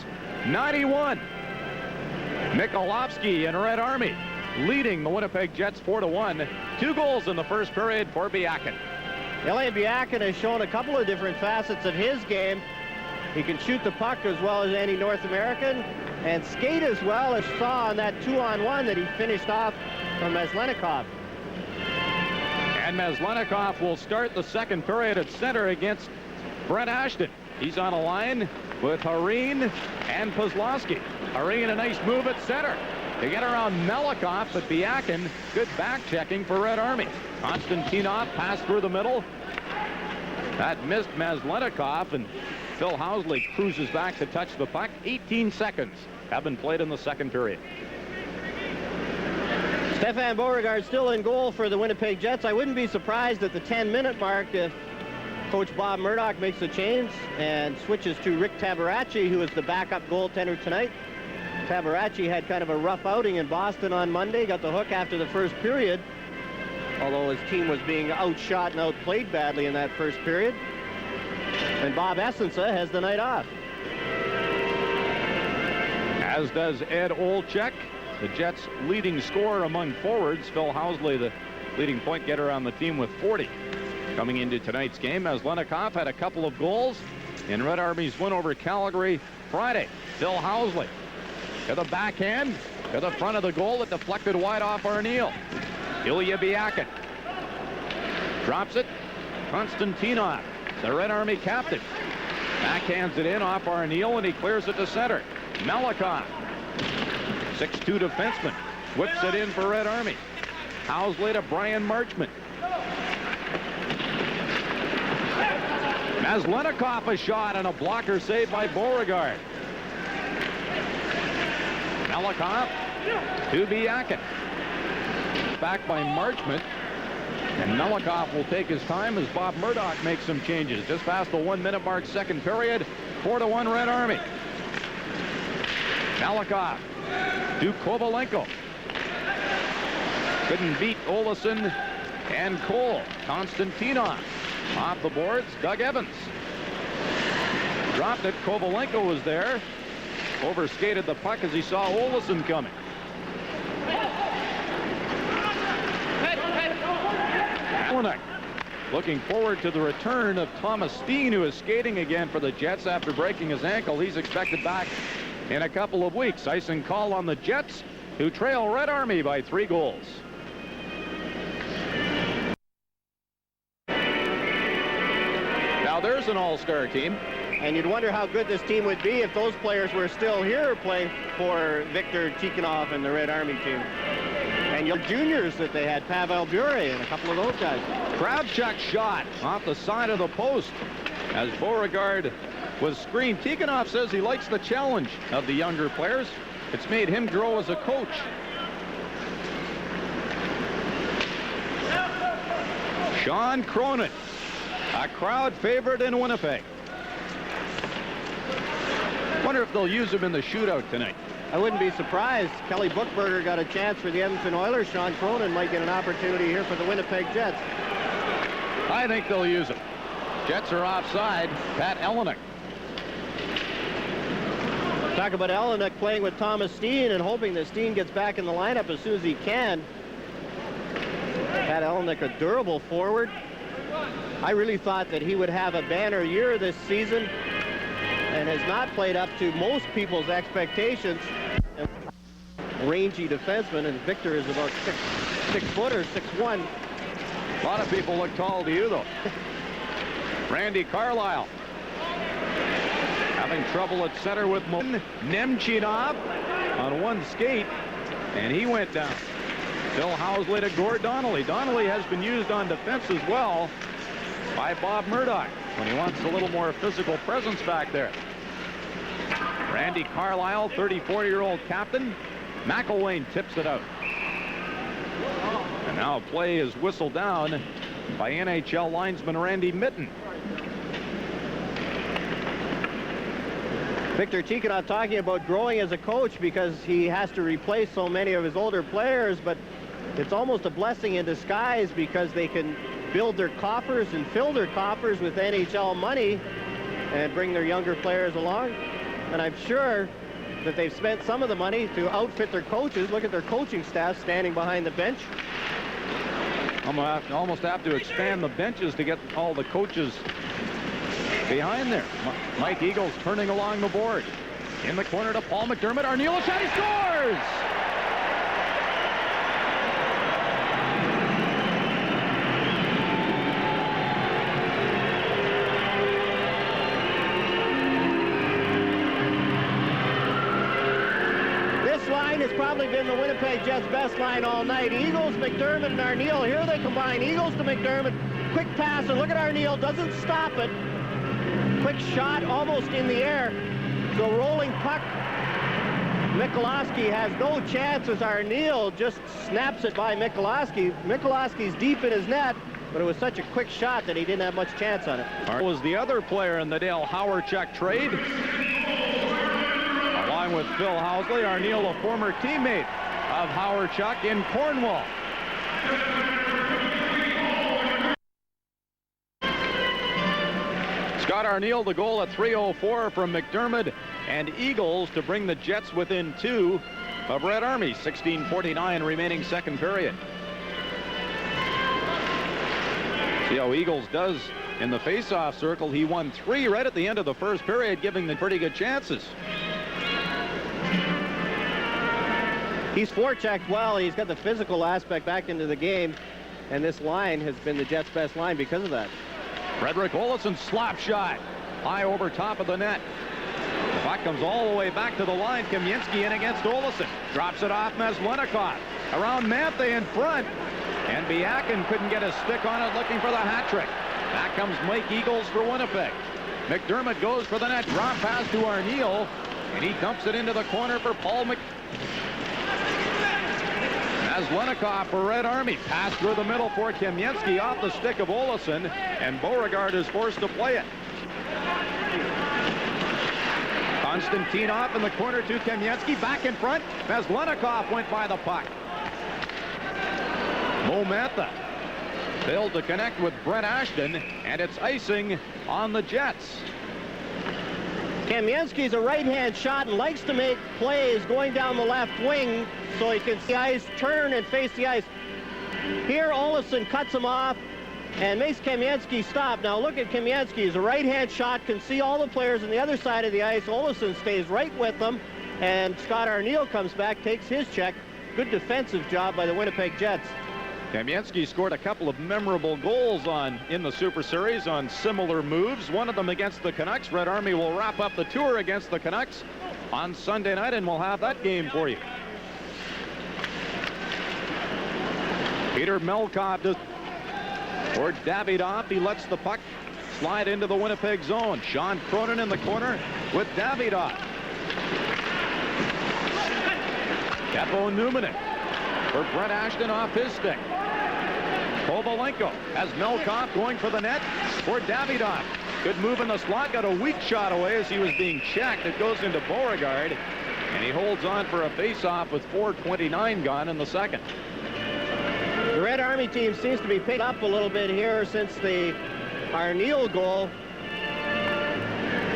91. Mikulovsky and Red Army leading the Winnipeg Jets 4-1. 2 goals in the first period for Biakin. Elian Biakin has shown a couple of different facets of his game. He can shoot the puck as well as any North American and skate as well, as saw on that 2-on-1 that he finished off from Maslenikov. And Maslenikov will start the second period at center against Brent Ashton. He's on a line with Hareen and Pozlowski. Hareen, a nice move at center to get around Melikov, but Biakin, good back checking for Red Army. Konstantinov passed through the middle. That missed Maslenikov, and Phil Housley cruises back to touch the puck. 18 seconds have been played in the second period. Stefan Beauregard still in goal for the Winnipeg Jets. I wouldn't be surprised at the 10-minute mark if Coach Bob Murdoch makes a change and switches to Rick Tabaracci, who is the backup goaltender tonight. Tabaracci had kind of a rough outing in Boston on Monday, got the hook after the first period, although his team was being outshot and outplayed badly in that first period. And Bob Essensa has the night off. As does Ed Olczyk, the Jets' leading scorer among forwards. Phil Housley, the leading point getter on the team with 40. Coming into tonight's game, Maslenikov had a couple of goals in Red Army's win over Calgary Friday. Phil Housley to the backhand, to the front of the goal. It deflected wide off Arneal. Ilya Biakin drops it. Konstantinov, the Red Army captain, backhands it in off Arneal, and he clears it to center. Melikov, 6'2" defenseman, whips it in for Red Army. Housley to Brian Marchment. Maslenikov a shot and a blocker saved by Beauregard. Melikov to Biakin. Back by Marchment. And Melikov will take his time as Bob Murdoch makes some changes. Just past the 1-minute mark, second period. 4-1 Red Army. Melikov to Kovalenko. Couldn't beat Olesen and Cole. Konstantinov off the boards. Doug Evans dropped it. Kovalenko was there. Overskated the puck as he saw Olesen coming. Looking forward to the return of Thomas Steen, who is skating again for the Jets after breaking his ankle. He's expected back in a couple of weeks. Icing call on the Jets, who trail Red Army by 3 goals. Now there's an all-star team. And you'd wonder how good this team would be if those players were still here playing for Viktor Tikhonov and the Red Army team. And your juniors that they had, Pavel Bure and a couple of those guys. Kravchuk shot off the side of the post as Beauregard was screened. Tikhonov says he likes the challenge of the younger players. It's made him grow as a coach. Sean Cronin, a crowd favorite in Winnipeg. Wonder if they'll use him in the shootout tonight. I wouldn't be surprised. Kelly Buchberger got a chance for the Edmonton Oilers. Sean Cronin might get an opportunity here for the Winnipeg Jets. I think they'll use him. Jets are offside. Pat Elenick. Talk about Elenick playing with Thomas Steen and hoping that Steen gets back in the lineup as soon as he can. Pat Elenick, a durable forward. I really thought that he would have a banner year this season and has not played up to most people's expectations. Rangy defenseman, and Victor is about 6 foot or 6'1". A lot of people look tall to you, though. Randy Carlyle having trouble at center with Nemchinov on one skate, and he went down. Phil Housley to Gord Donnelly. Donnelly has been used on defense as well by Bob Murdoch when he wants a little more physical presence back there. Randy Carlyle, 34-year-old captain. McElwain tips it out. And now play is whistled down by NHL linesman Randy Mitten. Victor Tikhonov talking about growing as a coach because he has to replace so many of his older players, but it's almost a blessing in disguise because they can build their coffers and fill their coffers with NHL money and bring their younger players along. And I'm sure that they've spent some of the money to outfit their coaches. Look at their coaching staff standing behind the bench. I'm going to almost have to expand the benches to get all the coaches behind there. Mike Eagles turning along the board. In the corner to Paul McDermott. Arniel, a shot, he scores! This line has probably been the Winnipeg Jets' best line all night. Eagles, McDermott, and Arniel. Here they combine. Eagles to McDermott. Quick pass, and look at Arniel. Doesn't stop it. Quick shot almost in the air. So rolling puck. Michalowski has no chance as Arniel just snaps it by Michalowski. Michalowski's deep in his net, but it was such a quick shot that he didn't have much chance on it. Was the other player in the Dale Hawerchuk trade. Along with Phil Housley, Arniel, a former teammate of Hawerchuk in Cornwall. Scott Arniel, the goal at 3:04 from McDermott and Eagles to bring the Jets within 2 of Red Army. 16:49 remaining second period. See how Eagles does in the face-off circle. He won 3 right at the end of the first period, giving them pretty good chances. He's forechecked well. He's got the physical aspect back into the game, and this line has been the Jets' best line because of that. Frederick Olofsson slap shot high over top of the net. The puck comes all the way back to the line. Kamensky in against Olofsson. Drops it off Maslenikov. Around Manthe in front. And Biakin couldn't get a stick on it, looking for the hat trick. Back comes Mike Eagles for Winnipeg. McDermott goes for the net. Drop pass to Arniel. And he dumps it into the corner for Paul Maslenikov for Red Army. Pass through the middle for Kamensky off the stick of Olofsson, and Beauregard is forced to play it. Konstantinov in the corner to Kamensky. Back in front. Maslenikov went by the puck. Mo Mantha failed to connect with Brent Ashton, and it's icing on the Jets. Kamensky's a right-hand shot and likes to make plays going down the left wing so he can see the ice, turn and face the ice. Here Olofsson cuts him off and makes Kamensky stop. Now look at Kamensky. He's a right-hand shot, can see all the players on the other side of the ice. Olofsson stays right with them, and Scott Arniel comes back, takes his check. Good defensive job by the Winnipeg Jets. Kamensky scored a couple of memorable goals in the Super Series on similar moves. One of them against the Canucks. Red Army will wrap up the tour against the Canucks on Sunday night, and we'll have that game for you. Peter Melkov does for Davidoff. He lets the puck slide into the Winnipeg zone. Sean Cronin in the corner with Davidoff. Capo Numanen for Brent Ashton off his stick. Kovalenko has Melkov going for the net for Davidoff. Good move in the slot. Got a weak shot away as he was being checked. It goes into Beauregard. And he holds on for a face-off with 4:29 gone in the second. The Red Army team seems to be picked up a little bit here since the Arniel goal.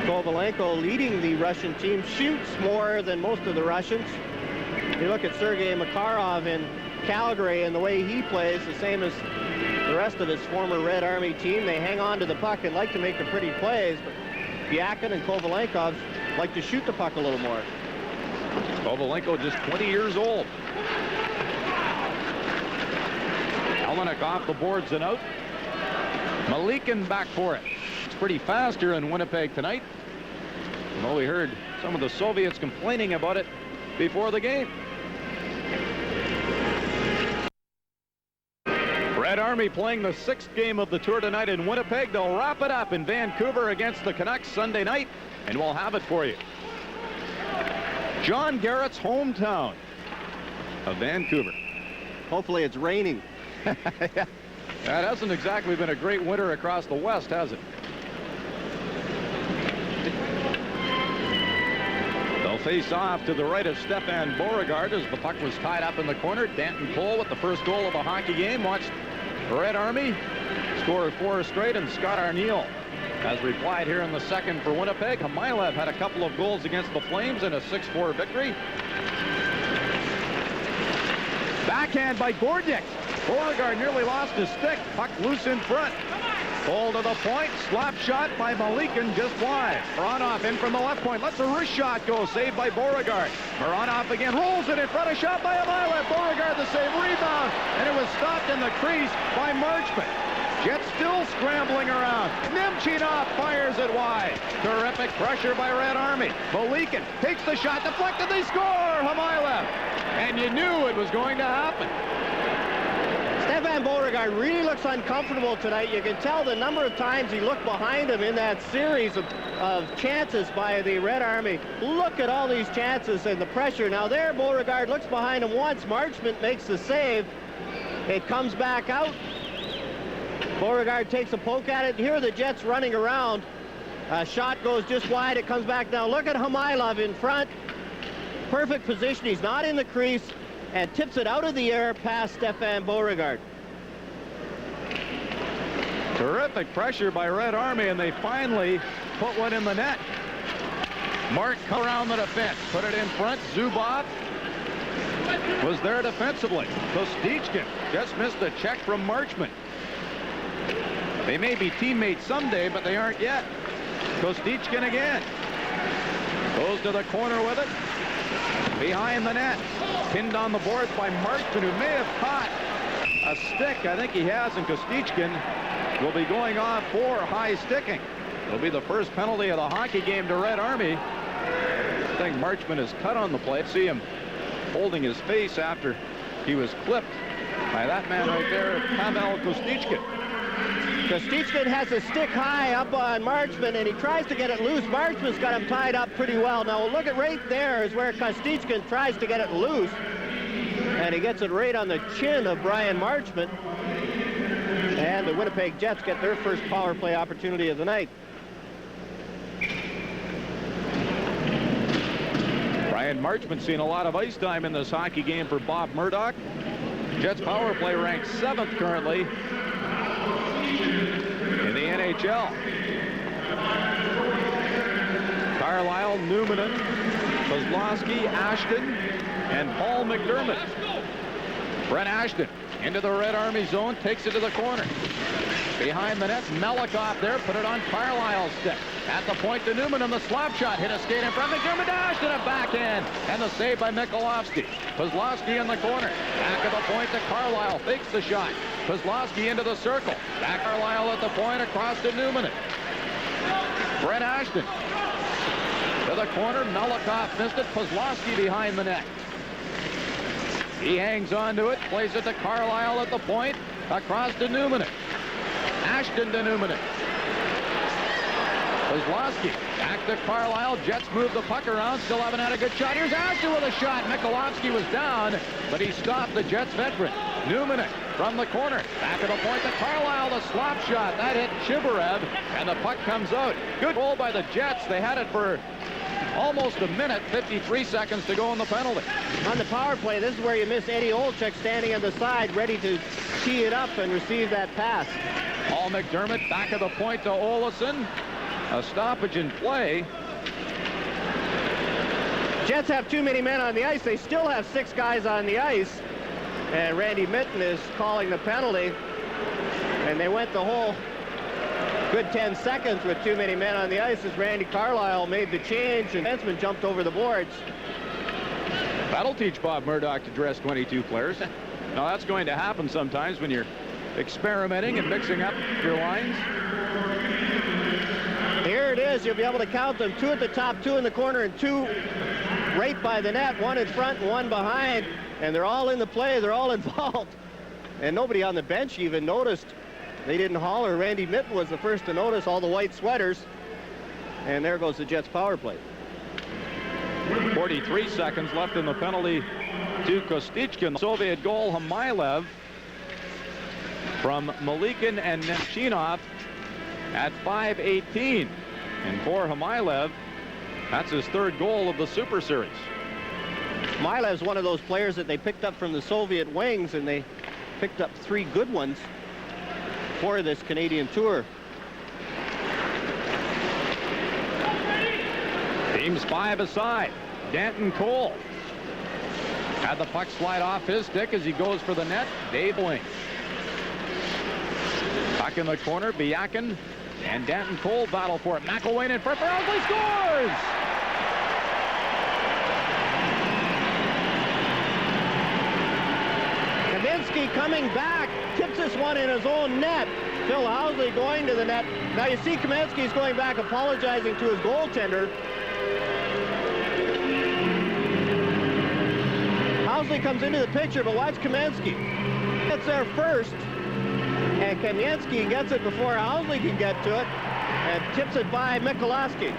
Kovalenko leading the Russian team, shoots more than most of the Russians. You look at Sergei Makarov in Calgary and the way he plays, the same as the rest of his former Red Army team. They hang on to the puck and like to make the pretty plays, but Biakin and Kovalenko like to shoot the puck a little more. Kovalenko just 20 years old. Helenek off the boards and out. Malikin back for it. It's pretty fast here in Winnipeg tonight. Well, we heard some of the Soviets complaining about it before the game. Red Army playing the 6th game of the tour tonight in Winnipeg. They'll wrap it up in Vancouver against the Canucks Sunday night, and we'll have it for you. John Garrett's hometown of Vancouver. Hopefully it's raining. Yeah. That hasn't exactly been a great winter across the West, has it? They'll face off to the right of Stefan Beauregard as the puck was tied up in the corner. Danton Cole with the first goal of the hockey game. Watched the Red Army score 4 straight, and Scott Arniel has replied here in the second for Winnipeg. Hamailev had a couple of goals against the Flames in a 6-4 victory. Backhand by Gordiak. Beauregard nearly lost his stick. Puck loose in front. Cole to the point. Slap shot by Malikin just wide. Mironov in from the left point. Lets a wrist shot go. Saved by Beauregard. Mironov again rolls it in front. A shot by Hamailev. Beauregard the save. Rebound. And it was stopped in the crease by Marchment. Jets still scrambling around. Nemchinov fires it wide. Terrific pressure by Red Army. Malikin takes the shot. Deflected. They score. Hamailev. And you knew it was going to happen. Stefan Beauregard really looks uncomfortable tonight. You can tell the number of times he looked behind him in that series of chances by the Red Army. Look at all these chances and the pressure. Now there, Beauregard looks behind him once. Marchment makes the save. It comes back out. Beauregard takes a poke at it. Here are the Jets running around. Shot goes just wide. It comes back now. Look at Hamailev in front. Perfect position. He's not in the crease. And tips it out of the air past Stefan Beauregard. Terrific pressure by Red Army, and they finally put one in the net. Mark around the defense, put it in front. Zubov was there defensively. Kostichkin just missed a check from Marchment. They may be teammates someday, but they aren't yet. Kostichkin again. Goes to the corner with it. Behind the net. Pinned on the boards by Marchment, who may have caught a stick. I think he has, and Kostichkin will be going off for high sticking. It'll be the first penalty of the hockey game to Red Army. I think Marchment is cut on the play. See him holding his face after he was clipped by that man right there, Pavel Kostichkin. Kostichkin has a stick high up on Marchment, and he tries to get it loose. Marchment's got him tied up pretty well. Now look at right there is where Kostichkin tries to get it loose, and he gets it right on the chin of Brian Marchment. And the Winnipeg Jets get their first power play opportunity of the night. Brian Marchment seeing a lot of ice time in this hockey game for Bob Murdoch. Jets power play ranked 7th currently in the NHL. Carlisle, Newman, Kozlowski, Ashton, and Paul McDermott. Brent Ashton into the Red Army zone, takes it to the corner. Behind the net, Melikov there, put it on Carlisle's stick. At the point to Newman, and the slap shot hit a skate in front. McDermott Ashton a backhand, and the save by Mikulovsky. Kozlowski in the corner. Back of the point to Carlisle, fakes the shot. Kozlowski into the circle. Back Carlisle at the point, across to Newman. Brent Ashton to the corner. Melikov missed it. Kozlowski behind the net. He hangs on to it, plays it to Carlisle at the point, across to Newman. Ashton to Newman. Kozlowski back to Carlisle. Jets move the puck around, still haven't had a good shot. Here's Ashton with a shot. Mikulovsky was down, but he stopped the Jets veteran. Newman from the corner. Back of the point to Carlisle, the slap shot. That hit Chibarev, and the puck comes out. Good goal by the Jets. They had it for Almost a minute, 53 seconds to go in the penalty. On the power play, this is where you miss Eddie Olczyk standing on the side, ready to tee it up and receive that pass. Paul McDermott back of the point to Olesen. A stoppage in play. Jets have too many men on the ice. They still have 6 guys on the ice. And Randy Mitten is calling the penalty. And they went the whole good 10 seconds with too many men on the ice as Randy Carlyle made the change and defenseman jumped over the boards. That'll teach Bob Murdoch to dress 22 players. Now that's going to happen sometimes when you're experimenting and mixing up your lines. Here it is. You'll be able to count them. 2 at the top, 2 in the corner, and 2 right by the net. 1 in front and 1 behind. And they're all in the play. They're all involved. And nobody on the bench even noticed. They didn't holler. Randy Mitten was the first to notice all the white sweaters. And there goes the Jets power play. 43 seconds left in the penalty to Kostichkin. Soviet goal, Hamailev from Malikin and Nemchinov at 5:18. And for Hamailev, that's his 3rd goal of the Super Series. Milev's one of those players that they picked up from the Soviet wings, and they picked up 3 good ones for this Canadian tour. Teams 5 aside. Danton Cole had the puck slide off his stick as he goes for the net. Dave Wing. Puck in the corner. Biakin and Danton Cole battle for it. McElwain in front. Owsley scores! Kaminski coming back, tips this one in his own net. Phil Owsley going to the net. Now you see Kaminski's going back, apologizing to his goaltender. Owsley comes into the picture, but watch Kaminski. Gets there first, and Kaminski gets it before Owsley can get to it, and tips it by Mikulášek.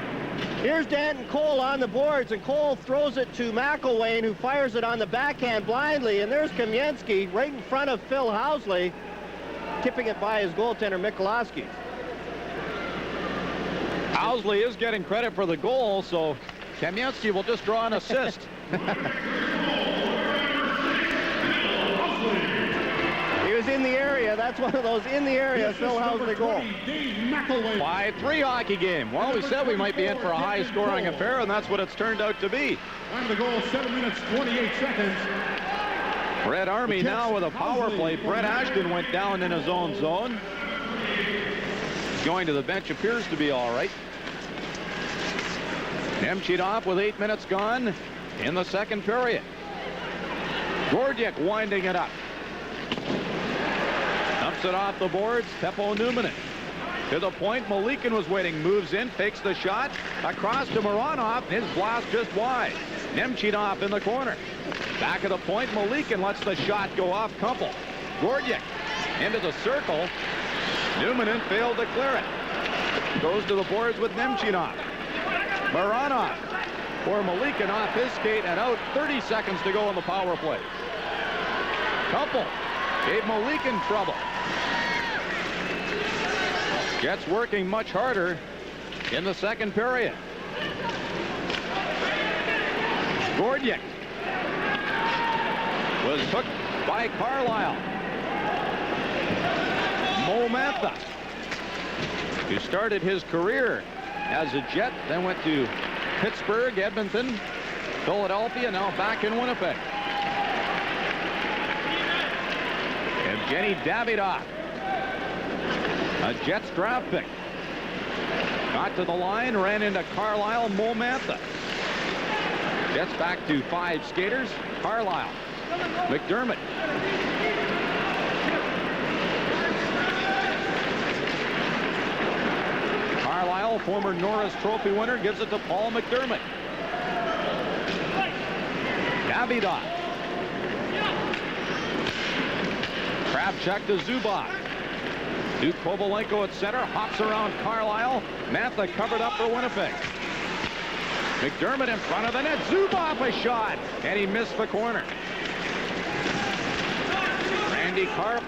Here's Danton Cole on the boards, and Cole throws it to McElwain, who fires it on the backhand blindly, and there's Kaminski right in front of Phil Owsley, tipping it by his goaltender Mikulášek. Owsley is getting credit for the goal, so Kaminski will just draw an assist. He was in the area. That's one of those in the area Phil Owsley goal. 5-3 hockey game. Well, we said we might be in for a high-scoring affair, and that's what it's turned out to be. Time of the goal, 7 minutes, 28 seconds. Red Army now with a power play. Brett Ashton went down in his own zone. Going to the bench appears to be all right. Nemchinov with 8 minutes gone in the 2nd period. Gordiak winding it up. Dumps it off the boards. Teppo Numminen to the point. Malikin was waiting. Moves in. Fakes the shot. Across to Mironov. His blast just wide. Nemchinov in the corner. Back of the point. Malikin lets the shot go off Kumpel. Gordiak into the circle. Numminen failed to clear it. Goes to the boards with Nemchinov. Mironov for Malikin off his skate and out. 30 seconds to go on the power play. Kumpel gave Malikin trouble. Jets working much harder in the 2nd period. Gordiak was hooked by Carlyle. Mo Mantha, who started his career as a Jet, then went to Pittsburgh, Edmonton, Philadelphia, now back in Winnipeg. Evgeny Davidov, a Jets draft pick. Got to the line, ran into Carlyle. Mo Mantha. Jets back to 5 skaters. Carlyle, McDermott. Carlyle, former Norris Trophy winner, gives it to Paul McDermott. Davidov. Kravchuk to Zubov. To Kovalenko at center. Hops around Carlyle. Mantha covered up for Winnipeg. McDermott in front of the net. Zubov a shot. And he missed the corner. Randy Karp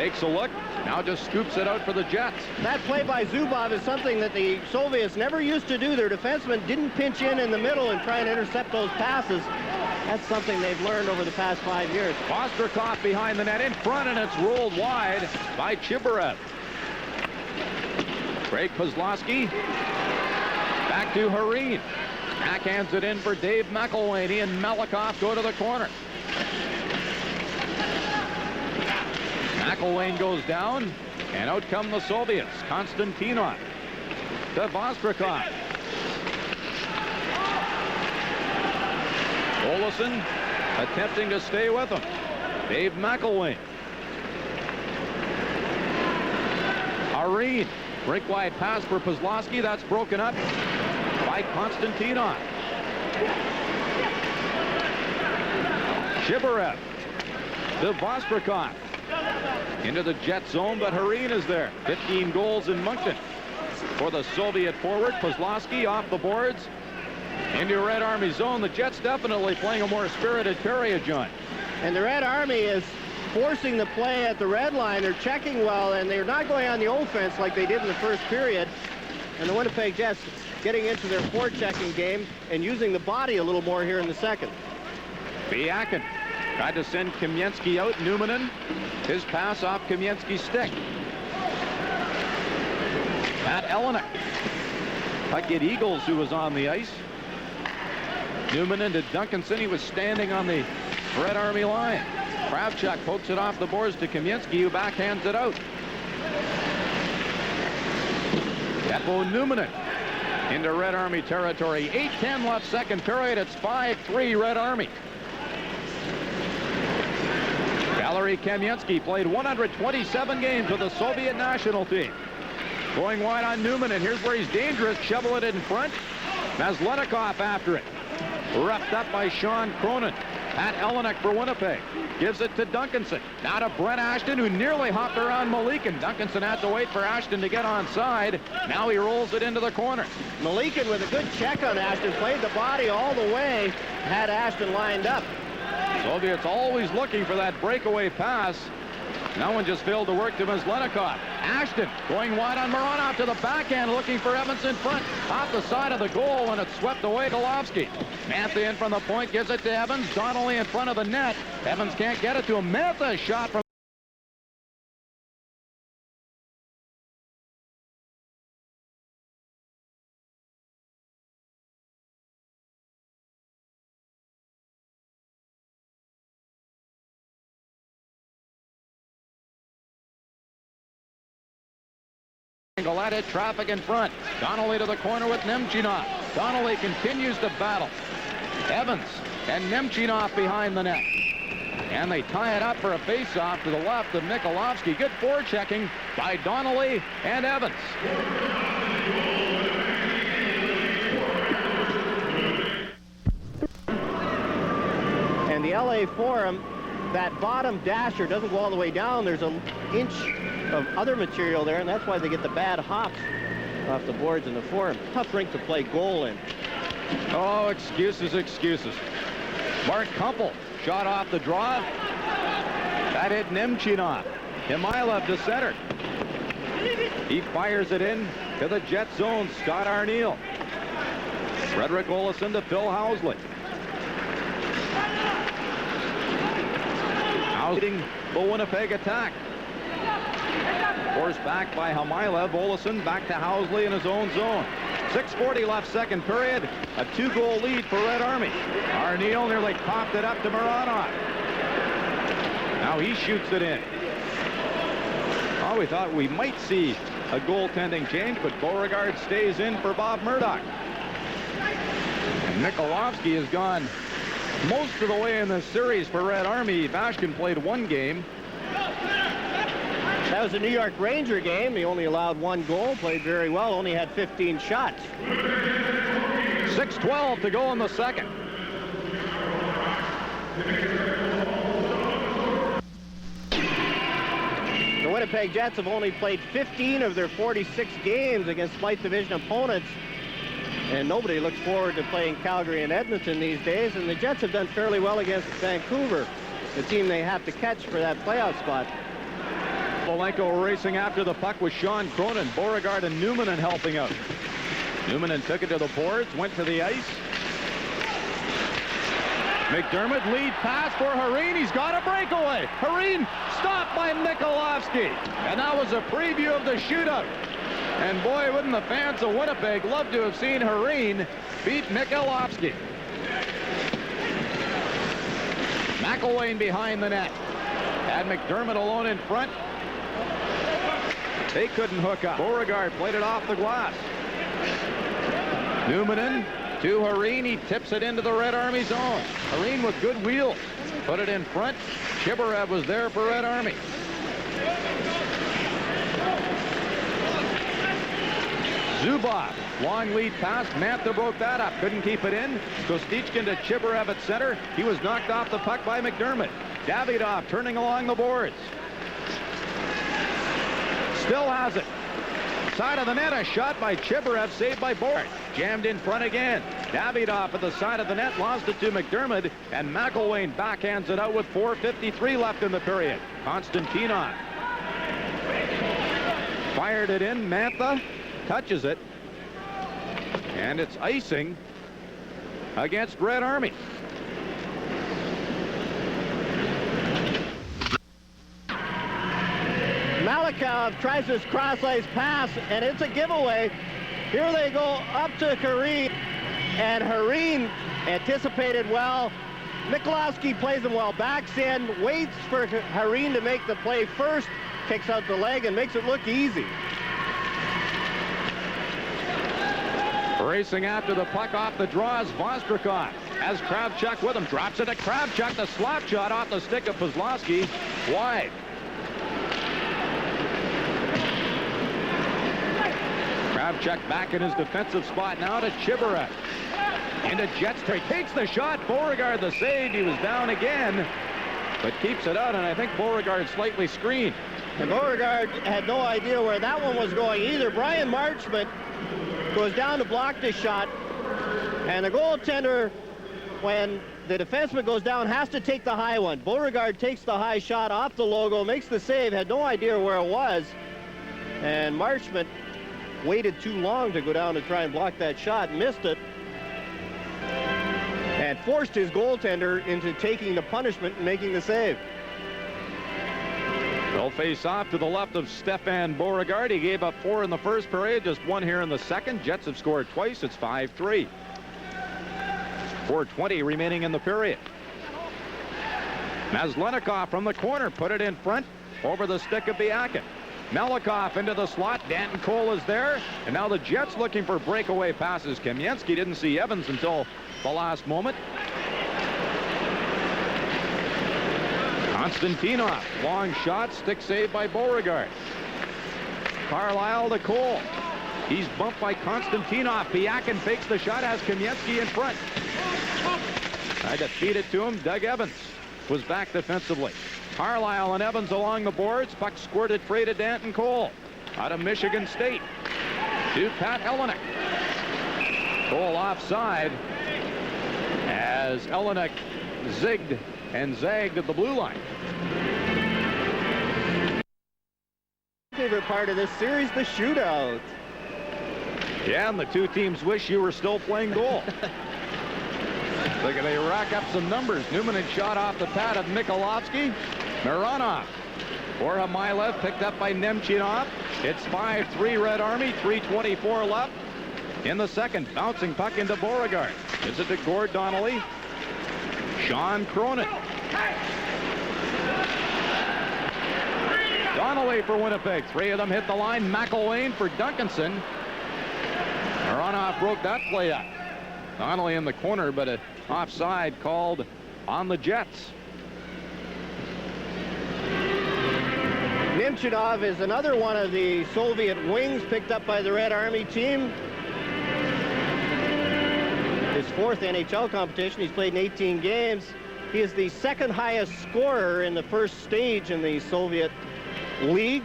Takes a look. Now just scoops it out for the Jets. That play by Zubov is something that the Soviets never used to do. Their defensemen didn't pinch in the middle and try and intercept those passes. That's something they've learned over the past 5 years. Vostrikov behind the net in front, and it's rolled wide by Chibarev. Craig Kozlowski. Back to Hareen. Backhands it in for Dave McElwain. He and Malikoff go to the corner. McElwain goes down, and out come the Soviets. Konstantinov to Vostrikov. Olesen attempting to stay with him. Dave McElwain. Hareen. Break wide pass for Kozlowski. That's broken up by Konstantinov. Chibarev to Vostrikov. Into the Jet zone, but Hareen is there. 15 goals in Moncton for the Soviet forward. Kozlowski off the boards into Red Army zone. The Jets definitely playing a more spirited period, John. And the Red Army is forcing the play at the red line. They're checking well, and they're not going on the offense like they did in the first period. And the Winnipeg Jets getting into their forechecking game and using the body a little more here in the second. Biakin tried to send Kamensky out. Numanen, his pass off Kamensky's stick. Pat Elenick. Puckett Eagles, who was on the ice. Numanen to Duncanson. He was standing on the Red Army line. Kravchuk pokes it off the boards to Kamensky, who backhands it out. Teppo Numanen into Red Army territory. 8:10 left second period. It's 5-3 Red Army. Valery Kamensky played 127 games with the Soviet national team. Going wide on Numanen. Here's where he's dangerous. Shovel it in front. Maslenikov after it. Roughed up by Sean Cronin. Pat Elenick for Winnipeg. Gives it to Duncanson. Now to Brent Ashton, who nearly hopped around Malikin. Duncanson had to wait for Ashton to get onside. Now he rolls it into the corner. Malikin with a good check on Ashton. Played the body all the way. Had Ashton lined up. Soviets always looking for that breakaway pass. No one just failed to work to Maslenikov. Ashton going wide on Mironov to the backhand, looking for Evans in front. Off the side of the goal, and it's swept away to Golovsky. Mantha in from the point, gives it to Evans. Donnelly in front of the net. Evans can't get it to him. Mantha shot from at it, traffic in front. Donnelly to the corner with Nemchinov. Donnelly continues to battle. Evans and Nemchinov behind the net. And they tie it up for a face-off to the left of Mikolovsky. Good forechecking by Donnelly and Evans. And the LA Forum, that bottom dasher doesn't go all the way down. There's an inch of other material there, and that's why they get the bad hops off the boards in the Forum. Tough rink to play goal in. Oh, excuses, excuses. Mark Kumpel shot off the draw. That hit Nemchinov. Himylov to center. He fires it in to the Jet zone. Scott Arneal. Frederick Olesen to Phil Housley. Housing the Winnipeg attack. Forced back by Himylov. Olesen back to Housley in his own zone. 6:40 left second period. A 2-goal lead for Red Army. Arneal nearly popped it up to Mironov. Now he shoots it in. Oh, we thought we might see a goaltending change, but Beauregard stays in for Bob Murdoch. And Mikolovsky has gone most of the way in this series for Red Army. Vashkin played one game. That was a New York Ranger game. He only allowed 1 goal, played very well, only had 15 shots. 6:12 to go in the second. The Winnipeg Jets have only played 15 of their 46 games against Smythe Division opponents. And nobody looks forward to playing Calgary and Edmonton these days. And the Jets have done fairly well against Vancouver, the team they have to catch for that playoff spot. Pavlenko racing after the puck with Sean Cronin, Beauregard, and Newmanen helping out. Newmanen took it to the boards, went to the ice. McDermott lead pass for Hareen. He's got a breakaway. Hareen stopped by Mikolovsky. And that was a preview of the shootout. And boy, wouldn't the fans of Winnipeg love to have seen Hareen beat Mikolovsky. McElwain behind the net. Had McDermott alone in front. They couldn't hook up. Beauregard played it off the glass. Newmanen to Hareen. He tips it into the Red Army zone. Hareen with good wheels. Put it in front. Chibarev was there for Red Army. Zubov, long lead pass. Mantha broke that up. Couldn't keep it in. Kostichkin to Chibarev at center. He was knocked off the puck by McDermott. Davidov turning along the boards. Still has it. Side of the net, a shot by Chibarev, saved by Bort. Jammed in front again. Davidov at the side of the net, lost it to McDermott, and McElwain backhands it out with 4:53 left in the period. Konstantinov fired it in. Mantha touches it, and it's icing against Red Army. Malikov tries his cross-ice pass, and it's a giveaway. Here they go up to Hareen, and Hareen anticipated well. Mikolovsky plays him well, backs in, waits for Hareen to make the play first, kicks out the leg, and makes it look easy. Racing after the puck off the draw is Vostrikov. Has Kravchuk with him, drops it to Kravchuk. The slap shot off the stick of Kozlowski, wide. Kravchuk back in his defensive spot now to Chibarev. Into Jets. Takes the shot. Beauregard the save. He was down again, but keeps it out, and I think Beauregard slightly screened. And Beauregard had no idea where that one was going either. Brian Marchment goes down to block the shot, and the goaltender, when the defenseman goes down, has to take the high one. Beauregard takes the high shot off the logo, makes the save, had no idea where it was, and Marchment waited too long to go down to try and block that shot, missed it, and forced his goaltender into taking the punishment and making the save. They'll face off to the left of Stefan Beauregard. He gave up 4 in the first period, just 1 here in the second. Jets have scored twice. It's 5-3. 4:20 remaining in the period. Maslenikov from the corner put it in front over the stick of Biakin. Melikov into the slot. Danton Cole is there. And now the Jets looking for breakaway passes. Kamensky didn't see Evans until the last moment. Konstantinov, long shot, stick saved by Beauregard. Carlisle to Cole. He's bumped by Konstantinov. Biakin fakes the shot, has Kamensky in front. Tried to feed it to him. Doug Evans was back defensively. Carlisle and Evans along the boards. Puck squirted free to Danton Cole out of Michigan State. To Pat Elenick. Cole offside as Elenick zigged and zagged at the blue line. Favorite part of this series, the shootout. Yeah, and the two teams wish you were still playing goal. Look at, they rack up some numbers. Newmanen shot off the pad of Mikolovsky. Mironov. Borja Milev picked up by Nemchinov. It's 5-3 Red Army. 3:24 left in the second. Bouncing puck into Beauregard. Is it to Gord Donnelly? Sean Cronin. Donnelly for Winnipeg. 3 of them hit the line. McElwain for Duncanson. Mironov broke that play up. Donnelly in the corner, but an offside called on the Jets. Nemchinov is another one of the Soviet wings picked up by the Red Army team. His 4th NHL competition. He's played in 18 games. He is the 2nd highest scorer in the first stage in the Soviet League.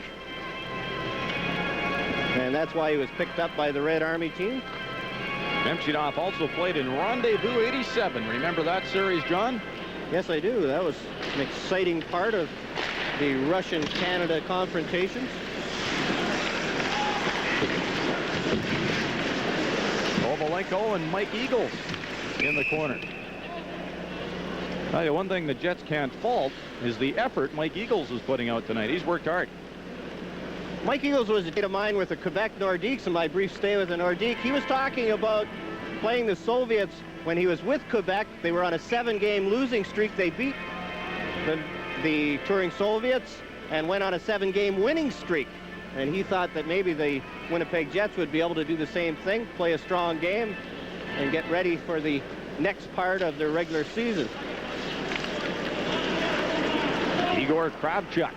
And that's why he was picked up by the Red Army team. Nemchinov also played in Rendezvous 87. Remember that series, John? Yes, I do. That was an exciting part of the Russian-Canada confrontations. Kovalenko and Mike Eagles in the corner. Tell you one thing the Jets can't fault is the effort Mike Eagles is putting out tonight. He's worked hard. Mike Eagles was a mate of mine with the Quebec Nordiques in my brief stay with the Nordiques. He was talking about playing the Soviets when he was with Quebec. They were on a 7-game losing streak. They beat the touring Soviets and went on a 7-game winning streak. And he thought that maybe the Winnipeg Jets would be able to do the same thing, play a strong game, and get ready for the next part of their regular season. Igor Kravchuk.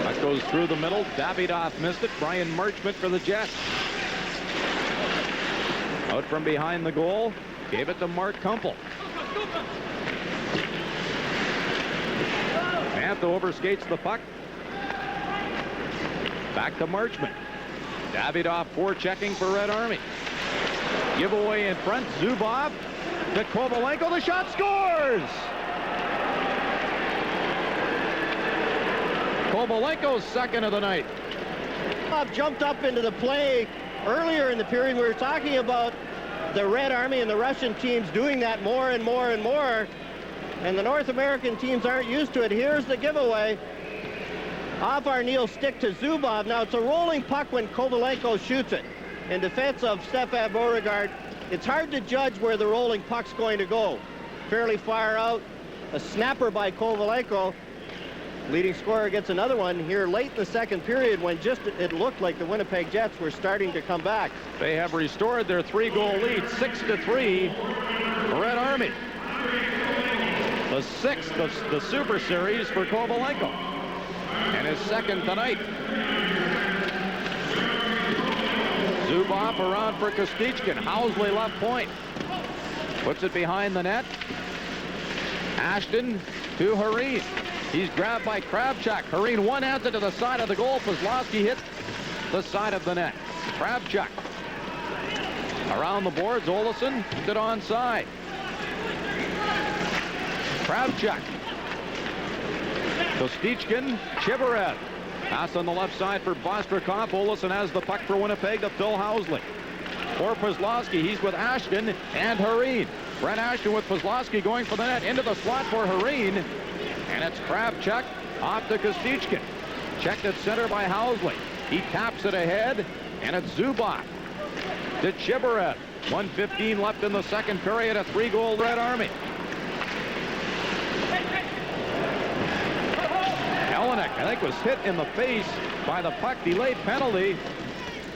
That goes through the middle. Davidoff missed it. Brian Marchment for the Jets. Out from behind the goal. Gave it to Mark Kumpel. Mantha overskates the puck. Back to Marchment. Davidoff forechecking for Red Army. Giveaway in front. Zubov to Kovalenko. The shot scores! Kovalenko's second of the night. Bob jumped up into the play earlier in the period. We were talking about the Red Army and the Russian teams doing that more and more and more. And the North American teams aren't used to it. Here's the giveaway. Off Arneal's stick to Zubov. Now it's a rolling puck when Kovalenko shoots it. In defense of Stefan Beauregard, it's hard to judge where the rolling puck's going to go. Fairly far out. A snapper by Kovalenko. Leading scorer gets another one here late in the second period when just it looked like the Winnipeg Jets were starting to come back. They have restored their 3-goal lead, 6-3. Red Army. The 6th of the Super Series for Kovalenko. And his second tonight. Zubov around for Kostichkin. Housley left point. Puts it behind the net. Ashton to Hareen. He's grabbed by Kravchuk. Hareen one-hands it to the side of the goal. Kozlowski hit the side of the net. Kravchuk around the boards. Olesen stood onside. Kravchuk. Kostichkin. Chibarev. Pass on the left side for Bostrikov. Olesen has the puck for Winnipeg to Phil Housley. For Kozlowski, he's with Ashton and Hareen. Brent Ashton with Kozlowski going for the net into the slot for Hareen. And it's Kravchuk off to Kostichkin. Checked at center by Housley. He taps it ahead, and it's Zubov to Chibarev. 1:15 left in the second period. A 3-goal Red Army. Helenek, I think, was hit in the face by the puck. Delayed penalty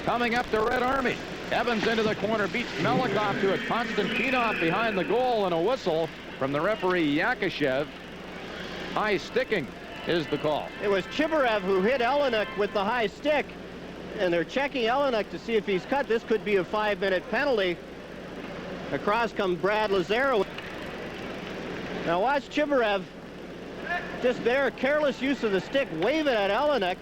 coming up to Red Army. Evans into the corner, beats Melikov to it. Konstantinov behind the goal, and a whistle from the referee Yakashev. High sticking is the call. It was Chibarev who hit Helenek with the high stick, and they're checking Helenek to see if he's cut. This could be a 5-minute penalty. Across comes Brad Lazaro. Now watch Chibarev just there, careless use of the stick, wave it at Helenek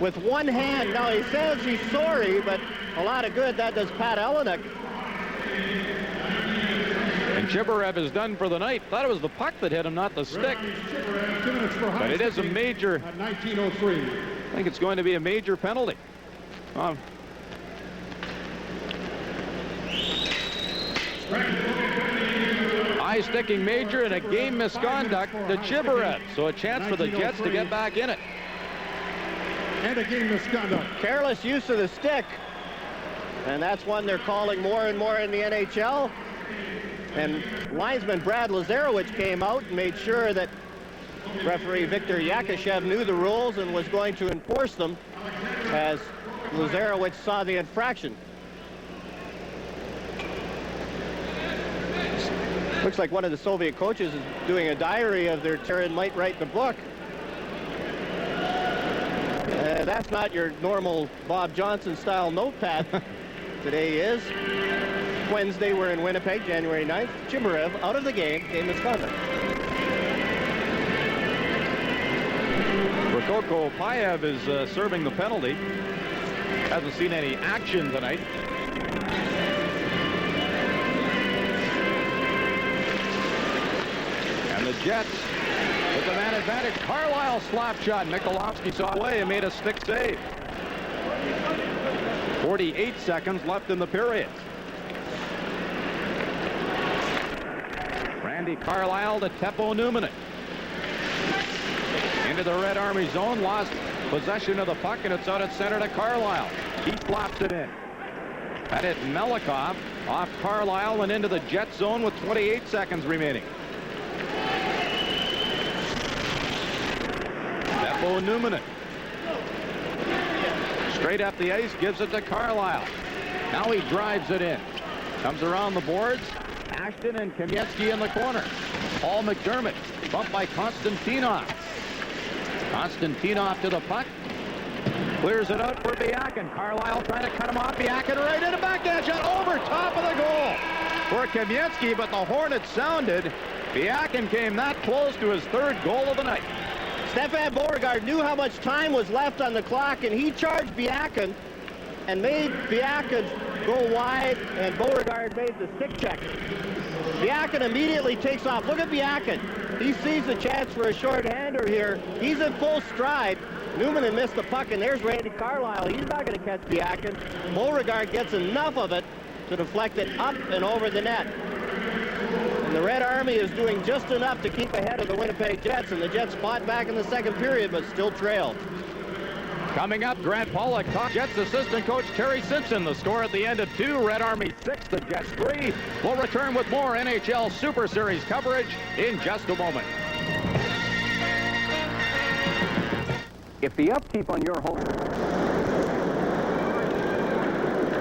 with one hand. Now he says he's sorry, but a lot of good that does Pat Helenek. And Chibarev is done for the night. Thought it was the puck that hit him, not the stick. But it is a major. At 19:03. I think it's going to be a major penalty. High sticking major and a game misconduct to Chibarev. So a chance for the Jets to get back in it. And a game misconduct. Careless use of the stick. And that's one they're calling more and more in the NHL. And linesman Brad Lazarowicz came out and made sure that referee Viktor Yakashev knew the rules and was going to enforce them as Lazarowicz saw the infraction. Looks like one of the Soviet coaches is doing a diary of their tour and might write the book. That's not your normal Bob Johnson style notepad. Today is Wednesday. We're in Winnipeg, January 9th. Chibarev out of the game misconduct. Rokoko Payev is serving the penalty. Hasn't seen any action tonight. And the Jets with the man advantage. Carlisle slap shot. Mikulovsky saw away and made a stick save. 48 seconds left in the period. Randy Carlisle to Teppo Numminen. Into the Red Army zone, lost possession of the puck, and it's out at center to Carlisle. He flopped it in. That hit Melikov off Carlisle and into the Jet zone with 28 seconds remaining. Teppo Numminen. Straight up the ice, gives it to Carlisle. Now he drives it in. Comes around the boards. Ashton and Kamensky in the corner. Paul McDermott bumped by Konstantinov. Konstantinov to the puck. Clears it out for Biakin. Carlisle trying to cut him off. Biakin right in a backhand shot over top of the goal for Kamensky, but the Hornets sounded. Biakin came that close to his third goal of the night. Stefan Beauregard knew how much time was left on the clock, and he charged Biakin and made Biakin go wide, and Beauregard made the stick check. Biakin immediately takes off. Look at Biakin. He sees the chance for a short-hander here. He's in full stride. Numminen missed the puck, and there's Randy Carlisle. He's not going to catch Biakin. Beauregard gets enough of it to deflect it up and over the net. And the Red Army is doing just enough to keep ahead of the Winnipeg Jets, and the Jets fought back in the second period, but still trailed. Coming up, Grant Pollock, Jets assistant coach Terry Simpson. The score at the end of 2, Red Army 6, the Jets 3. We'll return with more NHL Super Series coverage in just a moment. If the upkeep on your home...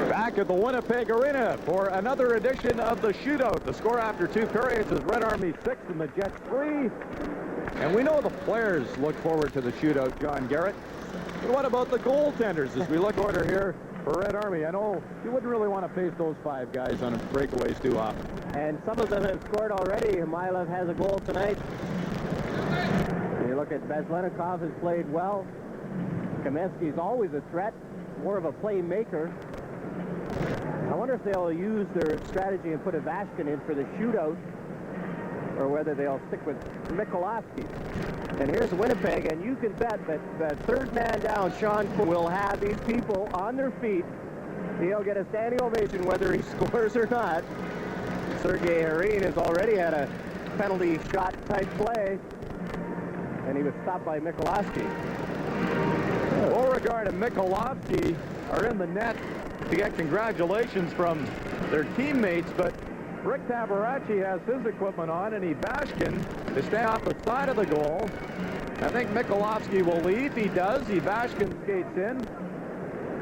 Back at the Winnipeg Arena for another edition of the shootout. The score after 2 periods is Red Army 6 and the Jets 3. And we know the players look forward to the shootout, John Garrett. But what about the goaltenders as we look order here for Red Army? I know you wouldn't really want to face those 5 guys on breakaways too often. And some of them have scored already. Milov has a goal tonight. You look at Veslenikov has played well. Kamensky's always a threat, more of a playmaker. I wonder if they'll use their strategy and put a Vashkin in for the shootout, or whether they'll stick with Mikulovsky. And here's Winnipeg, and you can bet that the third man down, Sean, will have these people on their feet. He'll get a standing ovation whether he scores or not. Sergei Harin has already had a penalty shot type play, and he was stopped by Mikulovsky. Beauregard and Mikulovsky are in the net to get congratulations from their teammates, but Rick Tabaracci has his equipment on, and Ivashkin to stay off the side of the goal. I think Mikulovsky will leave. He does. Ivashkin skates in,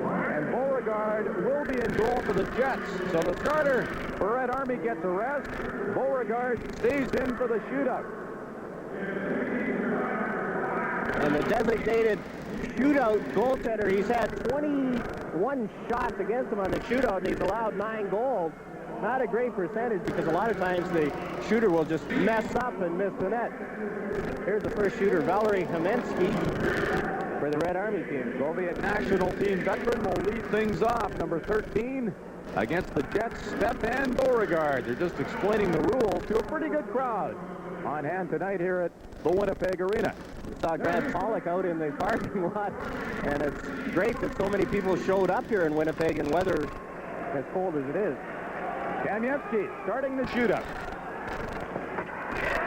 and Beauregard will be in goal for the Jets. So the starter for Red Army gets a rest. Beauregard stays in for the shootout. And the designated shootout goaltender, he's had 21 shots against him on the shootout, and he's allowed 9 goals. Not a great percentage, because a lot of times the shooter will just mess up and miss the net. Here's the first shooter, Valery Kamensky, for the Red Army team. Soviet national team veteran will lead things off. Number 13 against the Jets, Stefan Beauregard. They're just explaining the rules to a pretty good crowd on hand tonight here at the Winnipeg Arena. We saw Grant Pollock out in the parking lot, and it's great that so many people showed up here in Winnipeg in weather as cold as it is. Kamensky starting the shootout.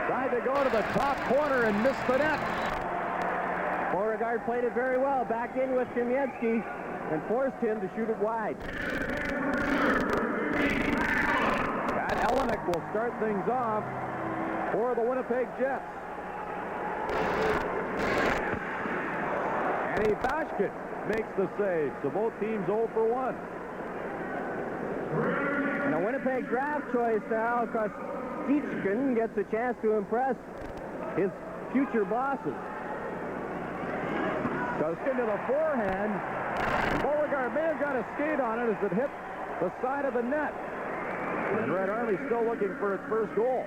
Tried to go to the top corner and missed the net. Beauregard played it very well, back in with Kamensky and forced him to shoot it wide. Pat Elenick will start things off for the Winnipeg Jets. And Ivashkin makes the save, so both teams 0 for 1. And a Winnipeg draft choice now, because Tichkin gets a chance to impress his future bosses. Goes into the forehand. Beauregard may have got a skate on it as it hit the side of the net. And Red Army still looking for its first goal.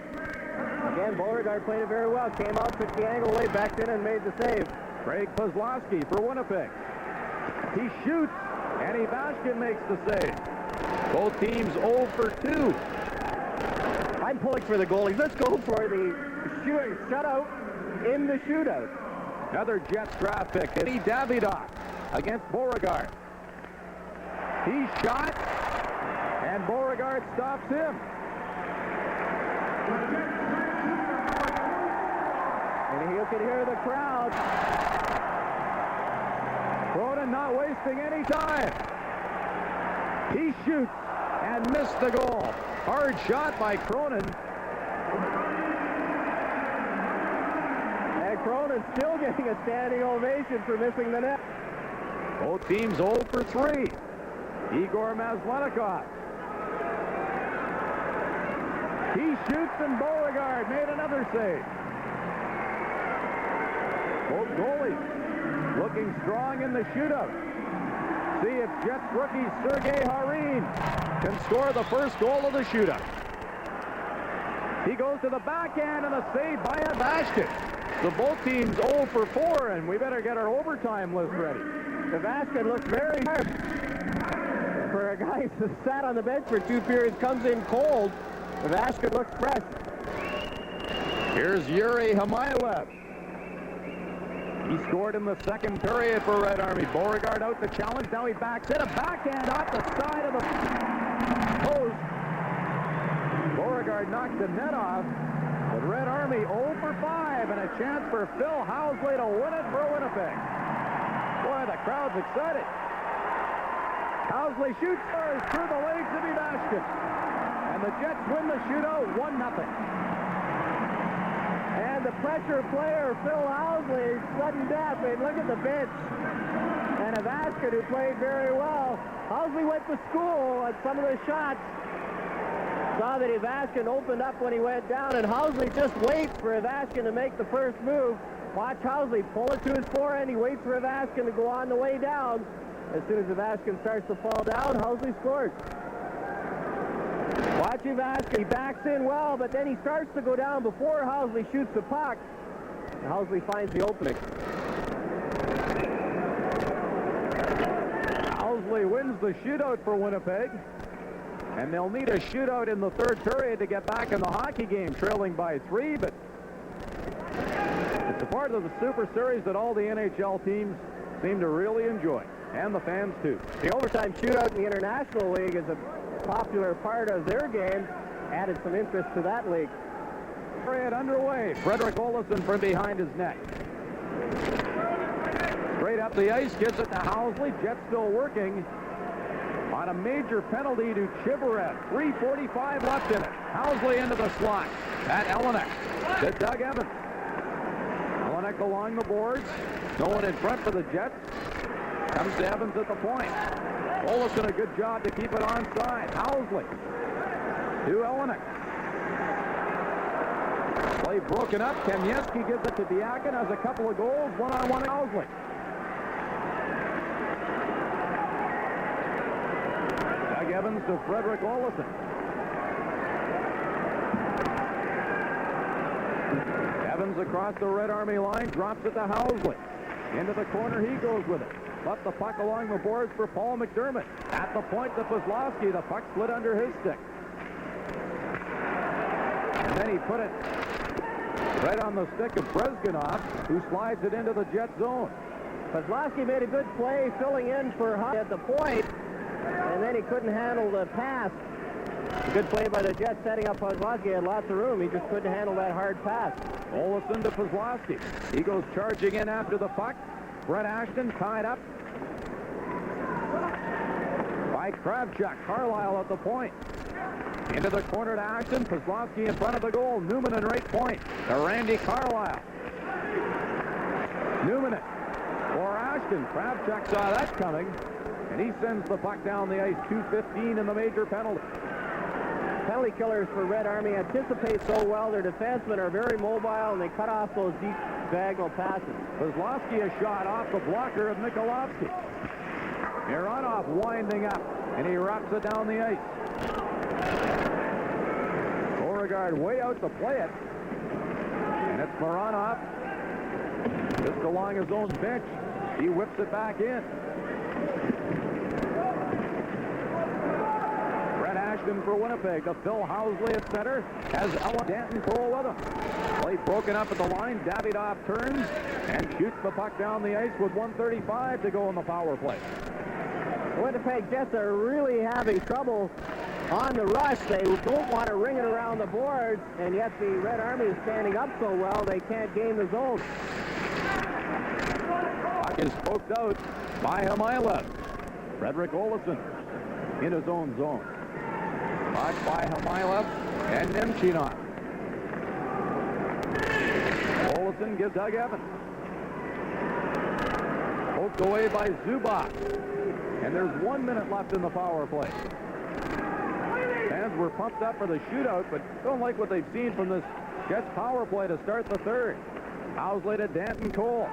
Again, Beauregard played it very well. Came out, took the angle away, backed in, and made the save. Craig Kozlowski for Winnipeg. He shoots, and Ivashkin makes the save. Both teams 0 for 2. I'm pulling for the goalies. Let's go for the shutout in the shootout. Another Jets draft pick, Eddie Davidoff against Beauregard. He shot, and Beauregard stops him. And you can hear the crowd. Cronin not wasting any time. He shoots and missed the goal. Hard shot by Cronin. And Cronin still getting a standing ovation for missing the net. Both teams 0 for 3. Igor Maslenikov. He shoots and Beauregard made another save. Both goalies looking strong in the shootout. See if Jets rookie Sergei Harin can score the first goal of the shootout. He goes to the backhand and a save by Ivashkin. So both teams 0 for 4, and we better get our overtime list ready. Ivashkin looks very sharp. For a guy who sat on the bench for 2 periods, comes in cold. Ivashkin looks fresh. Here's Yuri Hamaylev. He scored in the second period for Red Army. Beauregard out the challenge. Now he backs in a backhand off the side of the post. Beauregard knocked the net off. But Red Army 0 for 5 and a chance for Phil Housley to win it for Winnipeg. Boy, the crowd's excited. Housley shoots first through the legs of Ivashkin. And the Jets win the shootout 1-0. And the pressure player, Phil Housley, sudden death. I mean, look at the bench. And Ivashkin, who played very well. Housley went to school on some of the shots. Saw that Ivashkin opened up when he went down, and Housley just waits for Ivashkin to make the first move. Watch Housley pull it to his forehand. He waits for Ivashkin to go on the way down. As soon as Ivashkin starts to fall down, Housley scores. Watch Ivashkin. He backs in well, but then he starts to go down before Housley shoots the puck. And Housley finds the opening. Housley wins the shootout for Winnipeg. And they'll need a shootout in the third period to get back in the hockey game, trailing by 3. But it's a part of the Super Series that all the NHL teams seem to really enjoy, and the fans too. The overtime shootout in the International League is a popular part of their game. Added some interest to that league. Period underway. Frederick Olofsson from behind his net. Straight up the ice, gives it to Housley. Jets still working on a major penalty to Chivarev. 3:45 left in it. Housley into the slot. At Elenek. To Doug Evans. Elenek along the boards. No one in front for the Jets. Comes to Evans at the point. Olofsson a good job to keep it onside. Housley to Elenek. Play broken up. Kamieski gives it to Diakin. Has a couple of goals. One-on-one Housley. Doug Evans to Frederick Olofsson. Evans across the Red Army line. Drops it to Housley. Into the corner he goes with it. Left the puck along the boards for Paul McDermott. At the point to Kozlowski. The puck slid under his stick. And then he put it right on the stick of Brezgunov, who slides it into the Jet zone. Kozlowski made a good play filling in for Hunt at the point, and then he couldn't handle the pass. A good play by the Jets setting up Kozlowski. Had lots of room. He just couldn't handle that hard pass. Olofsson to Kozlowski. He goes charging in after the puck. Brett Ashton tied up by Kravchuk. Carlisle at the point. Into the corner to Ashton. Kozlowski in front of the goal. Newman in right point. To Randy Carlisle. Newman it for Ashton. Kravchuk saw that coming, and he sends the puck down the ice. 2:15 in the major penalty. Penalty killers for Red Army anticipate so well. Their defensemen are very mobile, and they cut off those deep diagonal passes. Kozlowski a shot off the blocker of Mikolovsky. Mironov winding up, and he wraps it down the ice. Beauregard way out to play it. And it's Mironov just along his own bench. He whips it back in. substitution for Winnipeg. The Phil Housley at center has Ellen Danton Cole with him. Play broken up at the line. Davidoff turns and shoots the puck down the ice with 1:35 to go in the power play. The Winnipeg Jets are really having trouble on the rush. They don't want to ring it around the boards, and yet the Red Army is standing up so well they can't gain the zone. Puck is poked out by Hamilev. Frederick Olofsson in his own zone. Puck by Hamilev and Nemchinov. Olofsson gives Doug Evans. Poked away by Zubak. And there's 1 minute left in the power play. Fans were pumped up for the shootout, but don't like what they've seen from this Jets power play to start the third. Housley to Danton Cole.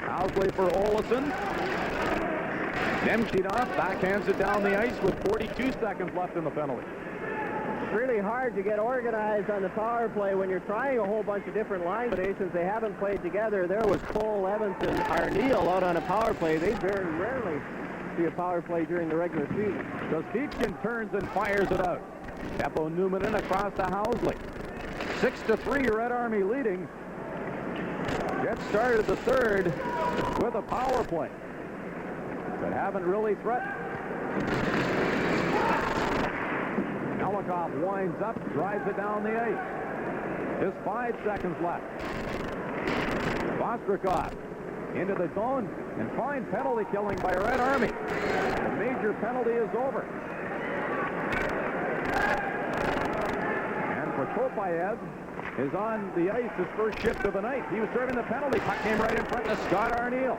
Housley for Olofsson. Nemchinov backhands it down the ice with 42 seconds left in the penalty. It's really hard to get organized on the power play when you're trying a whole bunch of different line combinations. They haven't played together. There was Cole, Evans, and Arneal out on a power play. They very rarely see a power play during the regular season. Kostichin turns and fires it out. Teppo Numminen across to Housley. 6-3, Red Army leading. Jets started the third with a power play, but haven't really threatened. Melikov winds up, drives it down the ice. Just 5 seconds left. Vostrikov into the zone, and fine penalty killing by Red Army. The major penalty is over. And Prokopayev is on the ice his first shift of the night. He was serving the penalty. Puck came right in front of Scott Arneal.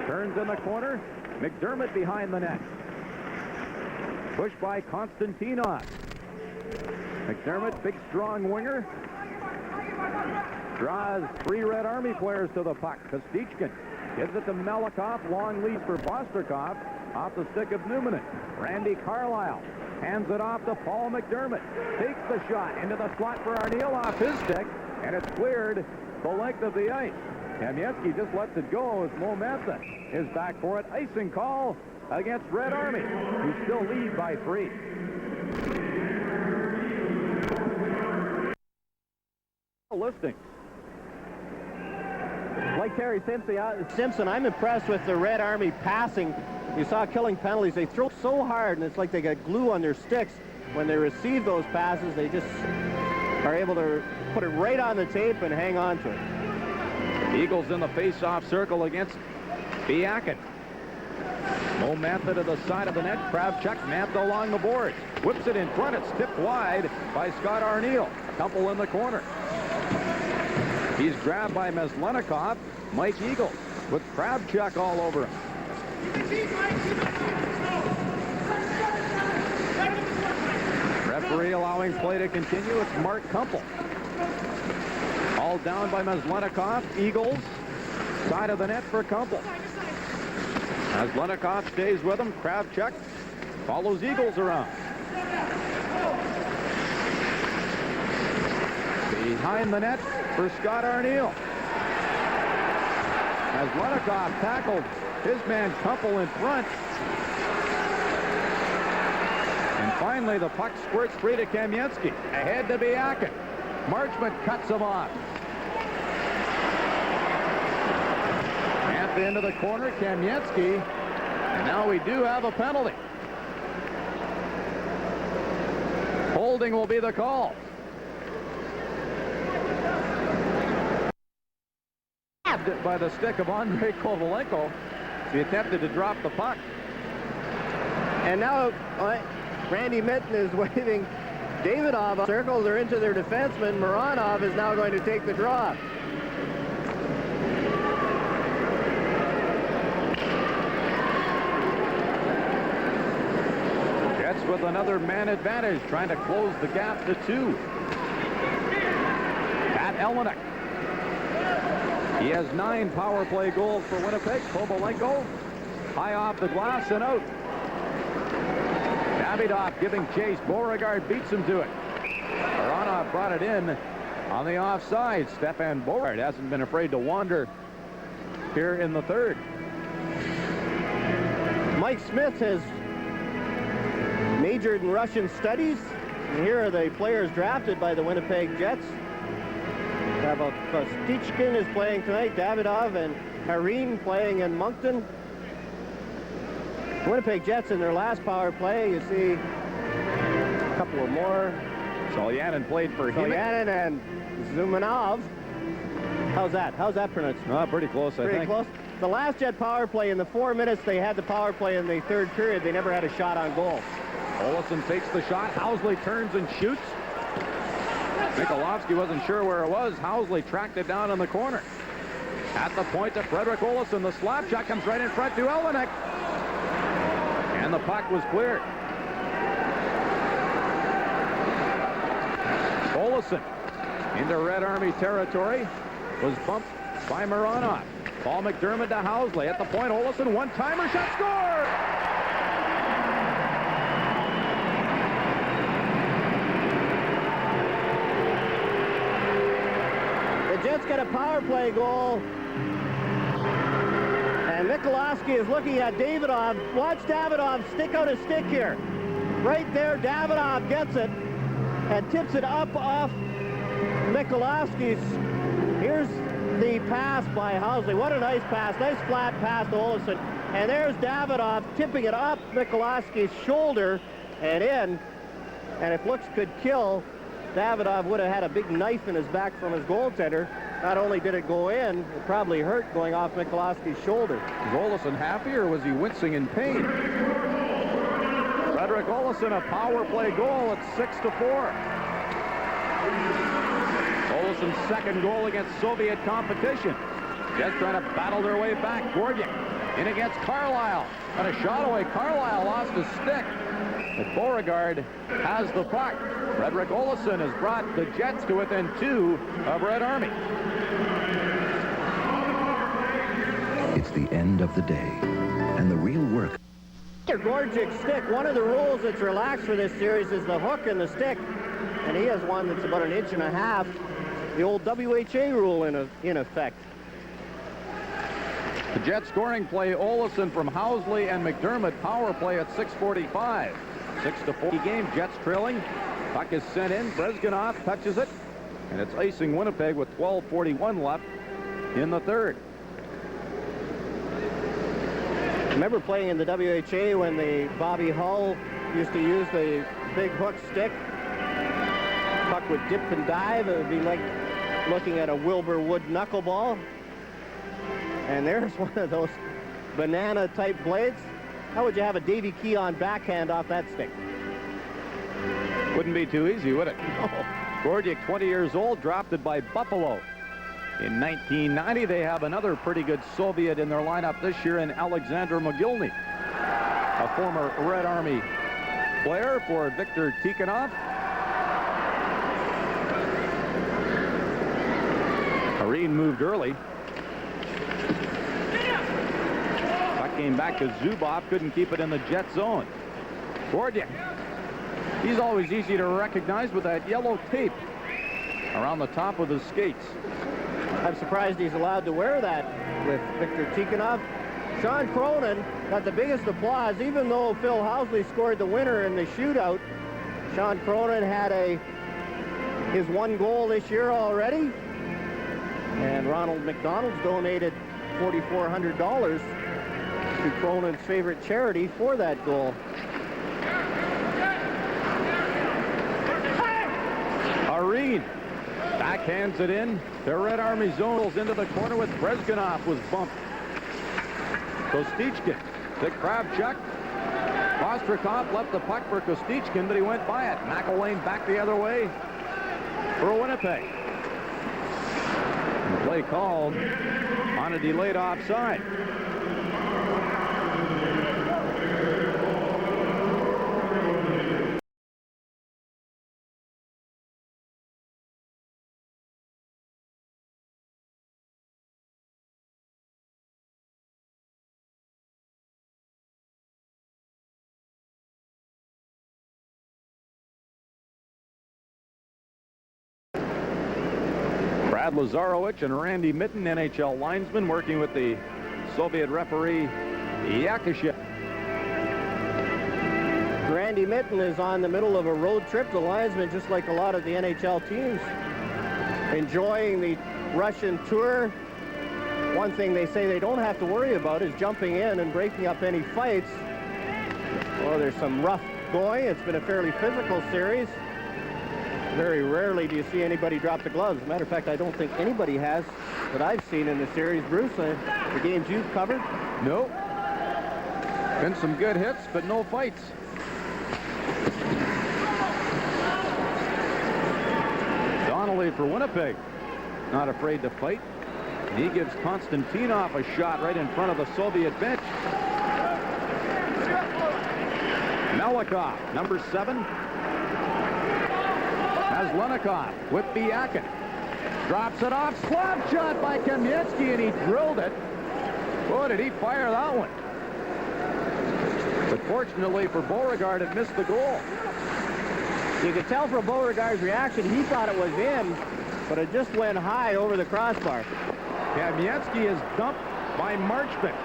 Turns in the corner. McDermott behind the net. Pushed by Konstantinov. McDermott, big strong winger. Draws 3 Red Army players to the puck. Kostichin gives it to Melikov. Long lead for Vostrikov. Off the stick of Numminen. Randy Carlyle hands it off to Paul McDermott. Takes the shot into the slot for Arneal off his stick, and it's cleared the length of the ice. Kamensky just lets it go as Mo Mantha is back for it. Icing call against Red Army, who still lead by 3. Listing. Like Terry Simpson, I'm impressed with the Red Army passing. You saw killing penalties. They throw so hard, and it's like they got glue on their sticks. When they receive those passes, they just are able to put it right on the tape and hang on to it. Eagles in the face-off circle against Biakin. Mo Mantha to the side of the net. Kravchuk, Mantha along the boards. Whips it in front. It's tipped wide by Scott Arneal. A couple in the corner. He's grabbed by Meslenikov. Mike Eagles with Kravchuk all over him. Referee allowing play to continue. It's Mark Kumpel. All down by Meslenikov. Eagles. Side of the net for Kumpel. Meslenikov stays with him. Kravchuk follows Eagles around. Behind the net for Scott Arneal. Meslenikov tackled his man Kumpel in front. And finally the puck squirts free to Kamensky. Ahead to Biakin. Marchment cuts him off. Mantha into the corner. Kamensky. And now we do have a penalty. Holding will be the call. By the stick of Andrei Kovalenko. He attempted to drop the puck. And now Randy Mitten is waving Davidoff. Circles are into their defenseman. Moranov is now going to take the draw. Jets with another man advantage, trying to close the gap to 2. Pat Elmenick. He has 9 power play goals for Winnipeg. Kovalenko high off the glass and out. Davidoff giving chase. Beauregard beats him to it. Moranov brought it in on the offside. Stefan Beauregard hasn't been afraid to wander here in the third. Mike Smith has majored in Russian studies. And here are the players drafted by the Winnipeg Jets. Kostichkin is playing tonight, Davidov and Harin playing in Moncton. Winnipeg Jets in their last power play, you see a couple of more. Solyanin played for him. Solyanin and Zumanov. How's that? How's that pronounced? Pretty close, I think. Pretty close. The last Jet power play, in the 4 minutes they had the power play in the third period, they never had a shot on goal. Olofsson takes the shot. Housley turns and shoots. Mikolovsky wasn't sure where it was. Housley tracked it down in the corner. At the point to Frederick Olofsson. The slap shot comes right in front to Elvenek. And the puck was cleared. Olofsson into Red Army territory. Was bumped by Mironov. Paul McDermott to Housley. At the point, Olofsson, one-timer shot, score! The Jets get a power play goal. And Mikolovsky is looking at Davidov. Watch Davidov stick out a stick here. Right there, Davidov gets it and tips it up off Mikolovsky's. Here's the pass by Housley. What a nice pass. Nice flat pass to Olofsson. And there's Davidov tipping it up Mikolovsky's shoulder and in. And if looks could kill, Davidov would have had a big knife in his back from his goaltender. Not only did it go in, it probably hurt going off Mikolovsky's shoulder. Was Olofsson happy or was he wincing in pain? Frederick Olofsson, a power play goal at 6-4. Olofsson's second goal against Soviet competition. Jets trying to battle their way back. Gordiak in against Carlisle. And a shot away. Carlisle lost his stick. But Beauregard has the puck. Frederick Olofsson has brought the Jets to within 2 of Red Army. It's the end of the day, and the real work. Gordiak's stick, one of the rules that's relaxed for this series is the hook and the stick. And he has one that's about 1.5 inches. The old WHA rule in effect. The Jets scoring play, Olofsson from Housley and McDermott. Power play at 6:45. 6-4 game. Jets trailing. Puck is sent in. Brezhganov touches it. And it's icing Winnipeg with 12:41 left in the third. Remember playing in the WHA when the Bobby Hull used to use the big hook stick? Puck would dip and dive. It would be like looking at a Wilbur Wood knuckleball. And there's one of those banana-type blades. How would you have a Davy Keon backhand off that stick? Wouldn't be too easy, would it? No. Gordiak, 20 years old, drafted by Buffalo. In 1990, they have another pretty good Soviet in their lineup this year in Alexander Mogilny, a former Red Army player for Viktor Tikhonov. Harin moved early. Puck came back to Zubov, couldn't keep it in the Jet zone. Gordiak. He's always easy to recognize with that yellow tape around the top of his skates. I'm surprised he's allowed to wear that with Viktor Tikhonov. Sean Cronin got the biggest applause, even though Phil Housley scored the winner in the shootout. Sean Cronin had his 1 goal this year already. And Ronald McDonald's donated $4,400 to Cronin's favorite charity for that goal. Harin backhands it in. The Red Army zones into the corner with Brezhganov was bumped. Kostichkin to Kravchuk. Kostrikov left the puck for Kostichkin, but he went by it. McElwain back the other way for Winnipeg. And the play called on a delayed offside. Brad Lazarowicz and Randy Mitten, NHL linesmen, working with the Soviet referee Yakashev. Andy Mitten is on the middle of a road trip. The linesman, just like a lot of the NHL teams, enjoying the Russian tour. One thing they say they don't have to worry about is jumping in and breaking up any fights. Well, there's some rough going. It's been a fairly physical series. Very rarely do you see anybody drop the gloves. As a matter of fact, I don't think anybody has that I've seen in the series. Bruce, the games you've covered? Nope. Been some good hits, but no fights. Donnelly for Winnipeg. Not afraid to fight. He gives Konstantinov a shot right in front of the Soviet bench. Melikov, number 7. Has Lenikov with Biakin. Drops it off. Slap shot by Kamensky, and he drilled it. Boy, did he fire that one. But fortunately for Beauregard, it missed the goal. You could tell from Beauregard's reaction, he thought it was in, but it just went high over the crossbar. Kamensky is dumped by Marchment,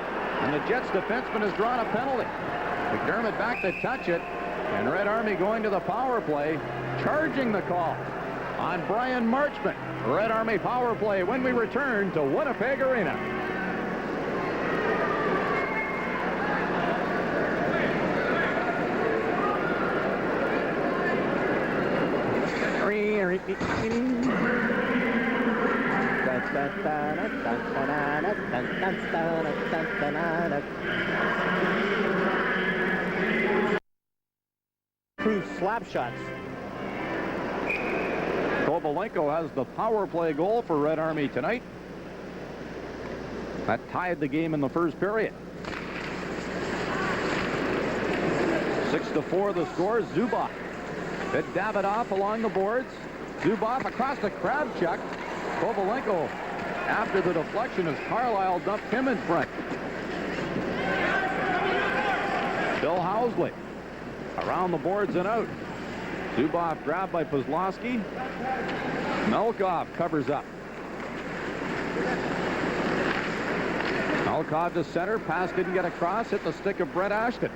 and the Jets defenseman has drawn a penalty. McDermott back to touch it, and Red Army going to the power play, charging the call on Brian Marchment. Red Army power play when we return to Winnipeg Arena. Improved slap shots. Kovalenko has the power play goal for Red Army tonight. That tied the game in the first period. 6-4 the score. Zubov hit Davidoff along the boards. Zubov across the Kravchuk. Kovalenko, after the deflection, as Carlisle dumped him in front. Bill Housley around the boards and out. Zubov grabbed by Pozlowski. Melkov covers up. Melkov to center. Pass didn't get across. Hit the stick of Brett Ashton.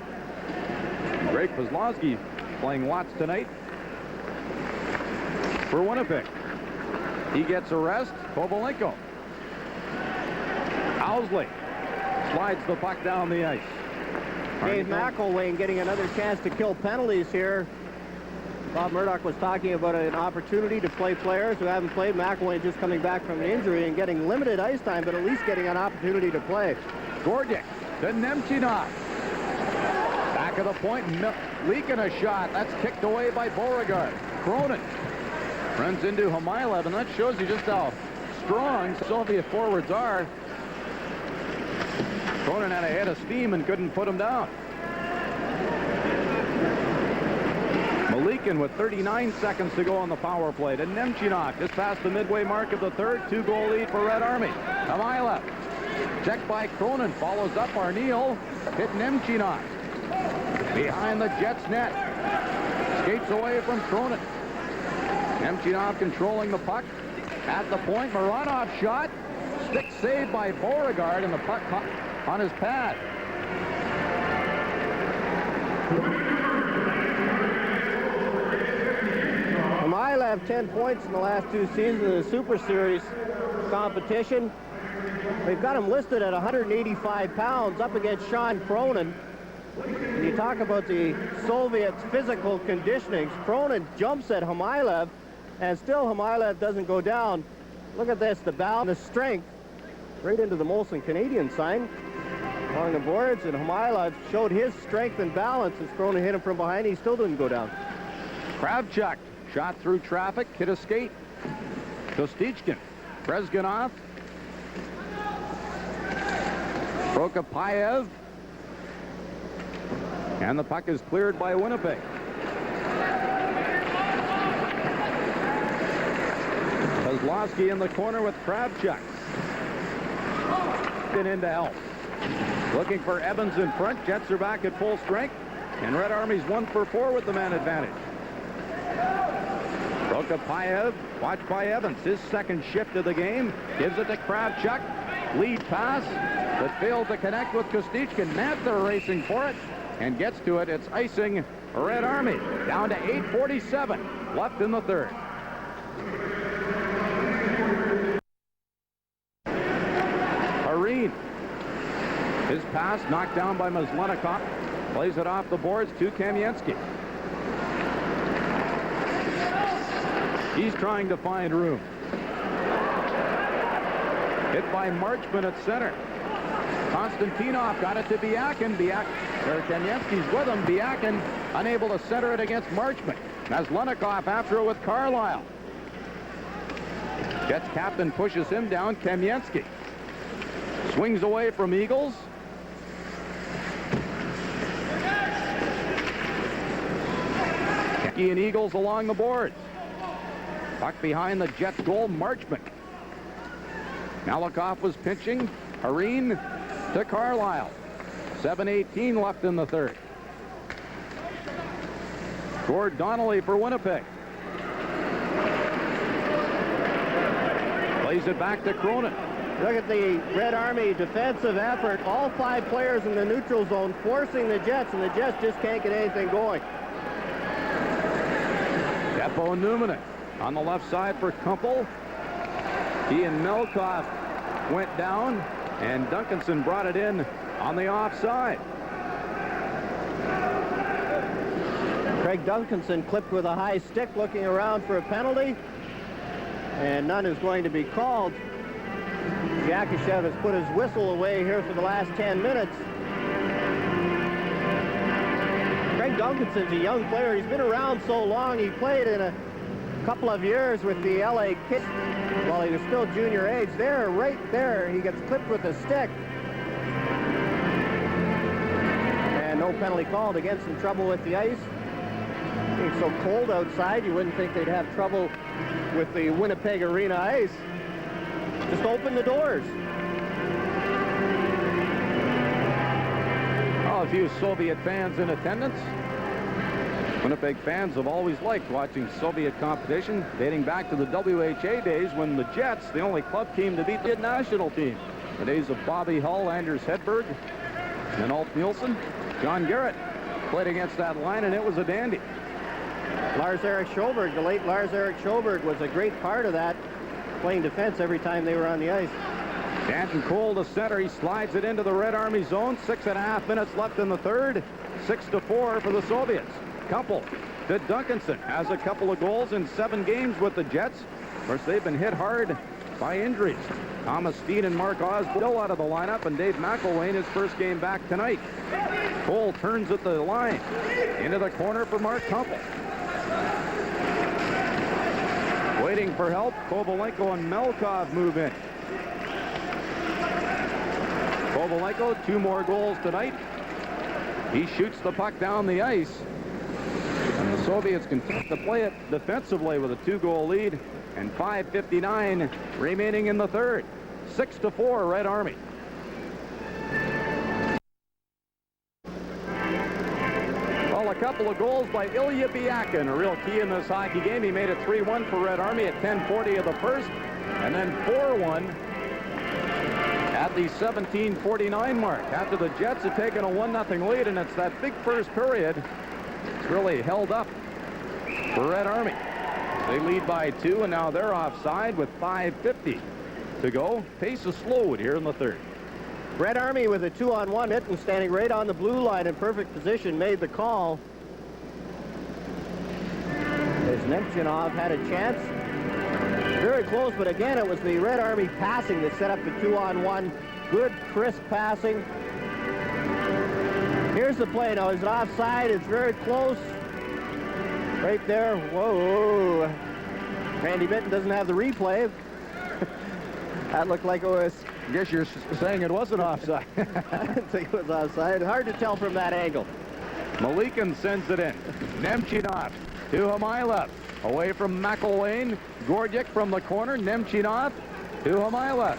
Greg Pozlowski playing lots tonight for Winnipeg. He gets a rest. Kovalenko. Housley slides the puck down the ice. Dave McElwain getting another chance to kill penalties here. Bob Murdoch was talking about an opportunity to play players who haven't played. McElwain just coming back from an injury and getting limited ice time, but at least getting an opportunity to play. Gordic to Nemchinov. Back of the point, leaking a shot. That's kicked away by Beauregard. Cronin runs into Hamilov, and that shows you just how strong Soviet forwards are. Cronin had a head of steam and couldn't put him down. Malikin with 39 seconds to go on the power play to Nemchinov just past the midway mark of the third. 2-goal lead for Red Army. Hamilov checked by Cronin, follows up. Arneal hit Nemchinov behind the Jets net, skates away from Cronin. Nemchinov controlling the puck at the point. Mironov shot, stick saved by Beauregard, and the puck caught on his pad. Hamilov 10 points in the last 2 seasons in the Superseries competition. They've got him listed at 185 pounds up against Sean Cronin. When you talk about the Soviets' physical conditioning, Cronin jumps at Hamilov, and still Hamilov doesn't go down. Look at this, the balance, the strength, right into the Molson Canadian sign along the boards, and Hamilov showed his strength and balance as Cronin hit him from behind. He still didn't go down. Kravchuk shot through traffic, hit a skate. Kostichkin, Brezganov, Prokopayev, and the puck is cleared by Winnipeg. Kozlowski in the corner with Kravchuk. Into help. Looking for Evans in front. Jets are back at full strength. And Red Army's 1 for 4 with the man advantage. Prokopayev, watched by Evans. His second shift of the game. Gives it to Kravchuk. Lead pass, but failed to connect with Kostichkin. Mantha racing for it. and gets to it. It's icing Red Army. Down to 8:47 left in the third. Areen. His pass knocked down by Maslenikov. Plays it off the boards to Kamensky. He's trying to find room. Hit by Marchman at center. Konstantinov got it to Biakin. Kamensky's with him. Biakin unable to center it against Marchman. Maslenikov after it with Carlisle. Jets captain pushes him down. Kamensky swings away from Eagles. And Eagles along the boards. Puck behind the Jets goal. Marchman. Malakoff was pinching. Areen to Carlisle. 7:18 left in the third. Gord Donnelly for Winnipeg. Plays it back to Cronin. Look at the Red Army defensive effort. All 5 players in the neutral zone forcing the Jets, and the Jets just can't get anything going. Depo Numanen on the left side for Kumpel. He and Melkoff went down, and Duncanson brought it in on the offside. Craig Duncanson clipped with a high stick, looking around for a penalty, and none is going to be called. Yakashev has put his whistle away here for the last 10 minutes. Craig Duncanson's a young player. He's been around so long. He played in a couple of years with the LA Kings while he was still junior age. There, right there, he gets clipped with a stick. And no penalty called. Again, some trouble with the ice. It's so cold outside, you wouldn't think they'd have trouble with the Winnipeg Arena ice. Just open the doors. Oh, a few Soviet fans in attendance. Winnipeg fans have always liked watching Soviet competition, dating back to the WHA days when the Jets, the only club team to beat the national team. The days of Bobby Hull, Anders Hedberg, and Alt Nielsen. John Garrett played against that line, and it was a dandy. Lars-Erik Sjoberg, the late Lars-Erik Sjoberg, was a great part of that, playing defense every time they were on the ice. Danton Cole to center. He slides it into the Red Army zone. 6.5 minutes left in the third. 6-4 for the Soviets. Kumpel to Duncanson. Has a couple of goals in 7 games with the Jets. Of course, they've been hit hard by injuries. Thomas Steen and Mark Osborne still out of the lineup, and Dave McElwain his first game back tonight. Cole turns at the line. Into the corner for Mark Kumpel. Waiting for help. Kovalenko and Melkov move in. Kovalenko, 2 more goals tonight. He shoots the puck down the ice. And the Soviets continue to play it defensively with a 2-goal lead. And 5:59 remaining in the third. 6-4 Red Army. Well, a couple of goals by Ilya Biakin, a real key in this hockey game. He made it 3-1 for Red Army at 10:40 of the first, and then 4-1 at the 17:49 mark. After the Jets had taken a 1-0 lead, and it's that big first period. It's really held up for Red Army. They lead by 2, and now they're offside with 5:50 to go. Pace is slowed here in the third. Red Army with a 2-on-1. Mitten standing right on the blue line in perfect position made the call. As Nemchinov had a chance. Very close, but again, it was the Red Army passing that set up the 2-on-1. Good, crisp passing. Here's the play. Now, is it offside? It's very close. Right there. Whoa. Randy Mitten doesn't have the replay. That looked like it was... I guess you're saying it wasn't offside. I didn't think it was offside. Hard to tell from that angle. Malikin sends it in. Nemchinov to Hamilov. Away from McElwain. Gordiuk from the corner. Nemchinov to Hamilov.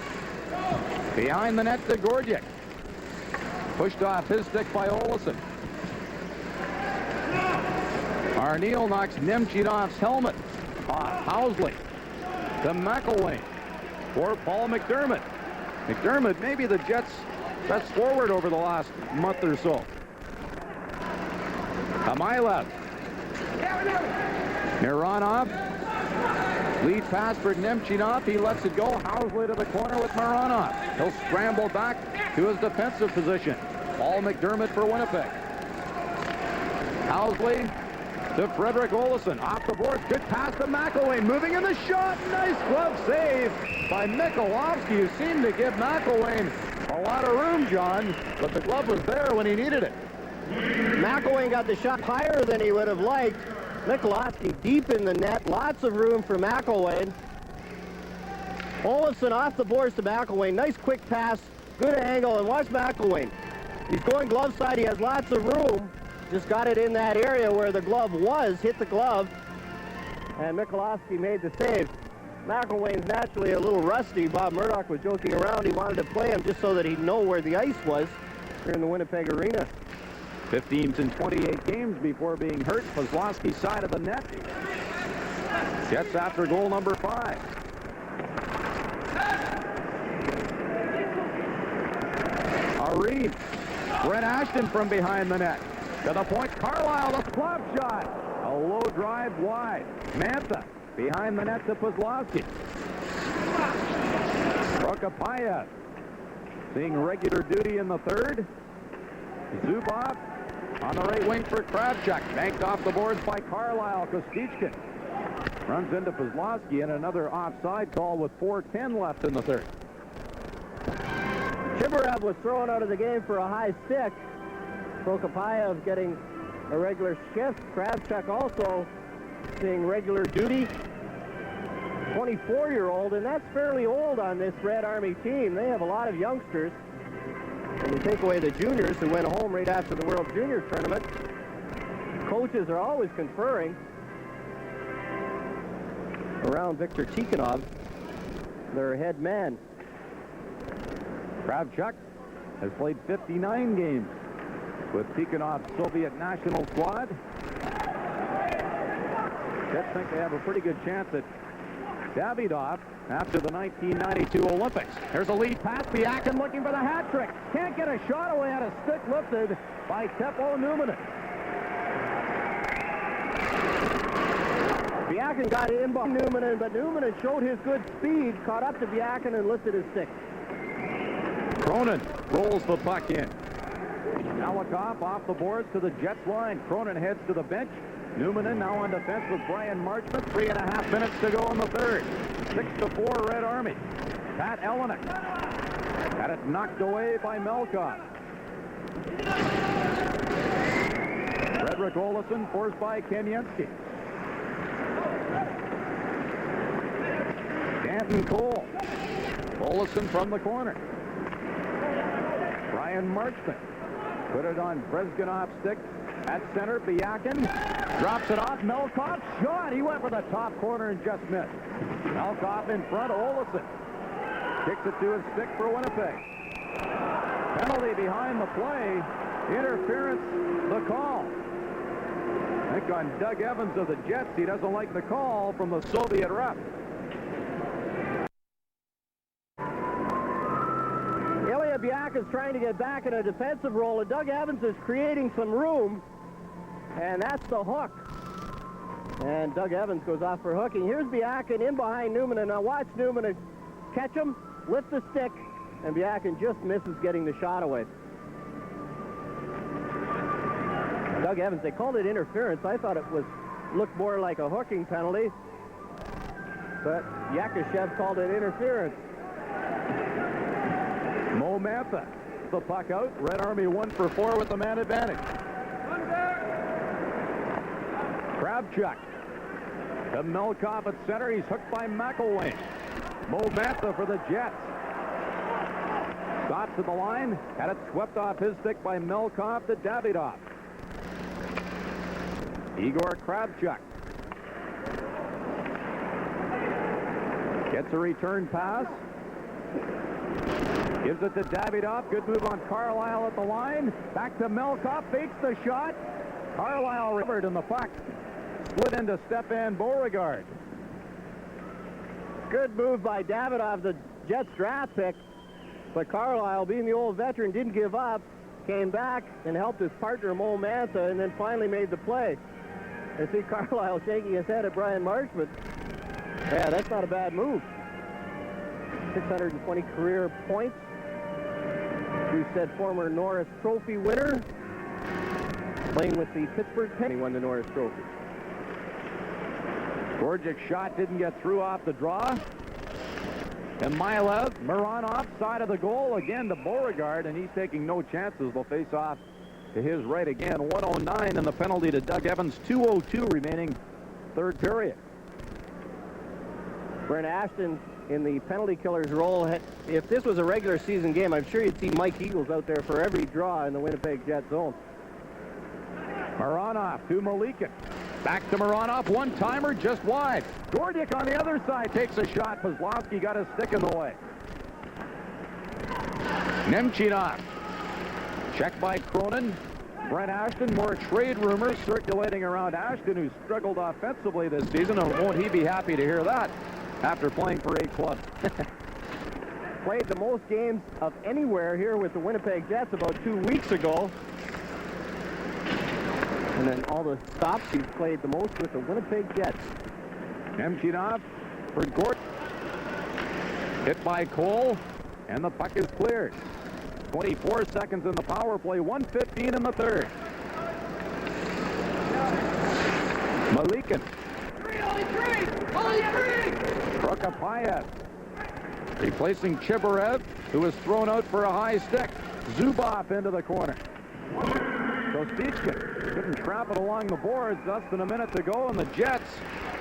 Behind the net to Gordiuk. Pushed off his stick by Olesen. Arneal knocks Nemchinov's helmet off. Housley to McElwain for Paul McDermott. McDermott, maybe the Jets' best forward over the last month or so. Kamailev. Mironov. Lead pass for Nemchinov. He lets it go. Housley to the corner with Mironov. He'll scramble back to his defensive position. Paul McDermott for Winnipeg. Housley to Frederick Olofsson. Off the board. Good pass to McElwain. Moving in the shot. Nice glove save by Michalowski, who seemed to give McElwain a lot of room, John, but the glove was there when he needed it. McElwain got the shot higher than he would have liked. Michalowski deep in the net. Lots of room for McElwain. Olofsson off the boards to McElwain. Nice quick pass. Good angle. And watch McElwain. He's going glove side. He has lots of room. Just got it in that area where the glove was. Hit the glove. And Michalowski made the save. McElwain's naturally a little rusty. Bob Murdoch was joking around. He wanted to play him just so that he'd know where the ice was here in the Winnipeg Arena. 15 in 28 games before being hurt. Kozlowski's side of the net. Jets after goal number 5. A read. Brett Ashton from behind the net. To the point, Carlisle, a flop shot. A low drive wide. Mantha behind the net to Kozlowski. Prokopiev seeing regular duty in the third. Zubov on the right wing for Kravchuk. Banked off the boards by Carlisle. Kostichkin runs into Kozlowski, and another offside call with 4:10 left in the third. Chibarev was thrown out of the game for a high stick. Prokopiev getting a regular shift. Kravchuk also seeing regular duty. 24-year-old, and that's fairly old on this Red Army team. They have a lot of youngsters. And you take away the juniors who went home right after the World Junior Tournament. Coaches are always conferring around Viktor Tikhonov, their head man. Kravchuk has played 59 games with Tikhonov's Soviet national squad. Jets think they have a pretty good chance at Davidov after the 1992 Olympics. There's a lead pass. Biakin looking for the hat trick. Can't get a shot away on a stick lifted by Teppo Numminen. Biakin got in by Numminen, but Numminen showed his good speed, caught up to Biakin and lifted his stick. Cronin rolls the puck in. Malakoff off the boards to the Jets line. Cronin heads to the bench. Numminen now on defense with Brian Marchment. 3.5 minutes to go in the third. 6-4 Red Army. Pat Elenick had it knocked away by Melkoff. Frederick Olofsson forced by Kenyensky. Danton Cole. Olofsson from the corner. Brian Marchment put it on Brezganov's stick. At center, Biakin drops it off. Melkoff shot. He went for the top corner and just missed. Melkoff in front. Olofsson kicks it to his stick for Winnipeg. Penalty behind the play. Interference, the call. I think on Doug Evans of the Jets, he doesn't like the call from the Soviet ref. Ilya Biakin's trying to get back in a defensive role, and Doug Evans is creating some room, and that's the hook. And Doug Evans goes off for hooking. Here's Biakin in behind Numminen. Now watch Numminen catch him, lift the stick, and Biakin just misses getting the shot away. Doug Evans, they called it interference. I thought it looked more like a hooking penalty, but Yakashev called it interference. Mo Mantha, the puck out. Red Army 1 for 4 with the man advantage. Kravchuk to Melkoff at center. He's hooked by McElwain. Mo Mantha for the Jets. Got to the line. Had it swept off his stick by Melkoff to Davidov. Igor Kravchuk gets a return pass. Gives it to Davidov. Good move on Carlisle at the line. Back to Melkoff. Fakes the shot. Carlisle recovered, and the puck split into Stefan Beauregard. Good move by Davidov, the Jets draft pick. But Carlisle, being the old veteran, didn't give up. came back and helped his partner Mo Mantha, and then finally made the play. I see Carlisle shaking his head at Brian Marsh, but yeah, that's not a bad move. 620 career points. You said former Norris Trophy winner, playing with the Pittsburgh Penguins. He won the Norris Trophy. Gorgic's shot didn't get through off the draw. And Milev, Mironov, side of the goal again to Beauregard, and he's taking no chances. They'll face off to his right again. 109 and the penalty to Doug Evans. 2:02 remaining third period. Brent Ashton in the penalty killer's role. If this was a regular season game, I'm sure you'd see Mike Eagles out there for every draw in the Winnipeg Jets zone. Mironov to Malikin. Back to Mironov, one-timer just wide. Gordic on the other side takes a shot. Kozlowski got his stick in the way. Nemchinov. Checked by Cronin. Brent Ashton, more trade rumors circulating around Ashton, who's struggled offensively this season, and won't he be happy to hear that after playing for 8 clubs. Played the most games of anywhere here with the Winnipeg Jets about 2 weeks ago. And then all the stops, he's played the most with the Winnipeg Jets. Nemchinov for Gordon. Hit by Cole, and the puck is cleared. 24 seconds in the power play, 1:15 in the third. Malikin. Prokopiev replacing Chibarev, who was thrown out for a high stick. Zubov into the corner. Kostichin couldn't trap it along the boards. Less than a minute to go, and the Jets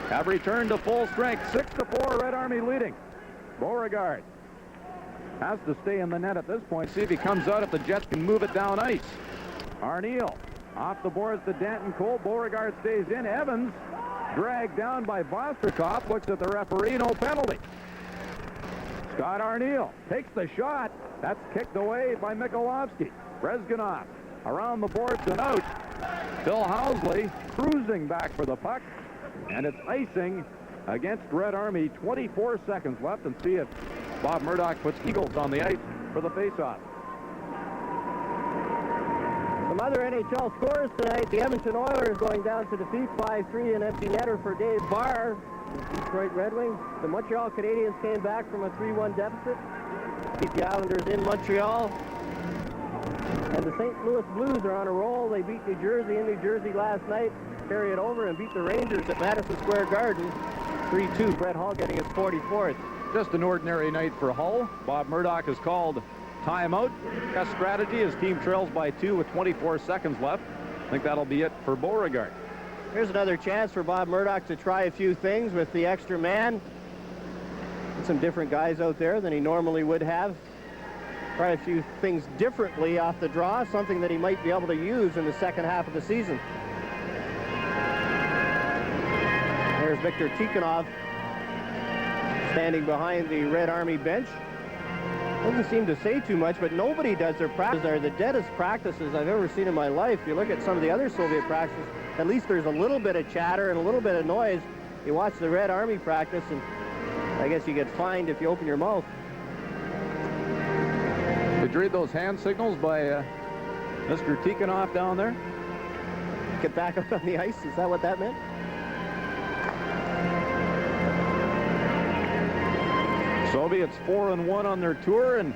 have returned to full strength. 6-4, Red Army leading. Beauregard has to stay in the net at this point. See if he comes out, if the Jets can move it down ice. Arneal off the boards to Danton Cole. Beauregard stays in. Evans dragged down by Vostrikov. Looks at the referee. No penalty. Scott Arneal takes the shot. That's kicked away by Mikulovsky. Brezganov around the boards and out. Bill Housley cruising back for the puck. And it's icing against Red Army. 24 seconds left, and see if Bob Murdoch puts Eagles on the ice for the faceoff. Some other NHL scores tonight. The Edmonton Oilers going down to defeat 5-3, an empty netter for Dave Barr. Detroit Red Wings. The Montreal Canadiens came back from a 3-1 deficit. Beat the Islanders in Montreal. And the St. Louis Blues are on a roll. They beat New Jersey in New Jersey last night, carry it over, and beat the Rangers at Madison Square Garden 3-2. Brett Hull getting his 44th. Just an ordinary night for Hull. Bob Murdoch has called timeout. Best strategy. His team trails by 2 with 24 seconds left. I think that'll be it for Beauregard. Here's another chance for Bob Murdoch to try a few things with the extra man. Some different guys out there than he normally would have. Try a few things differently off the draw, something that he might be able to use in the second half of the season. There's Viktor Tikhonov standing behind the Red Army bench. Doesn't seem to say too much, but nobody does their practices. They're the deadest practices I've ever seen in my life. You look at some of the other Soviet practices, at least there's a little bit of chatter and a little bit of noise. You watch the Red Army practice, and I guess you get fined if you open your mouth. Did you read those hand signals by Mr. Tikhonov down there? Get back up on the ice, is that what that meant? Soviets 4-1 on their tour, and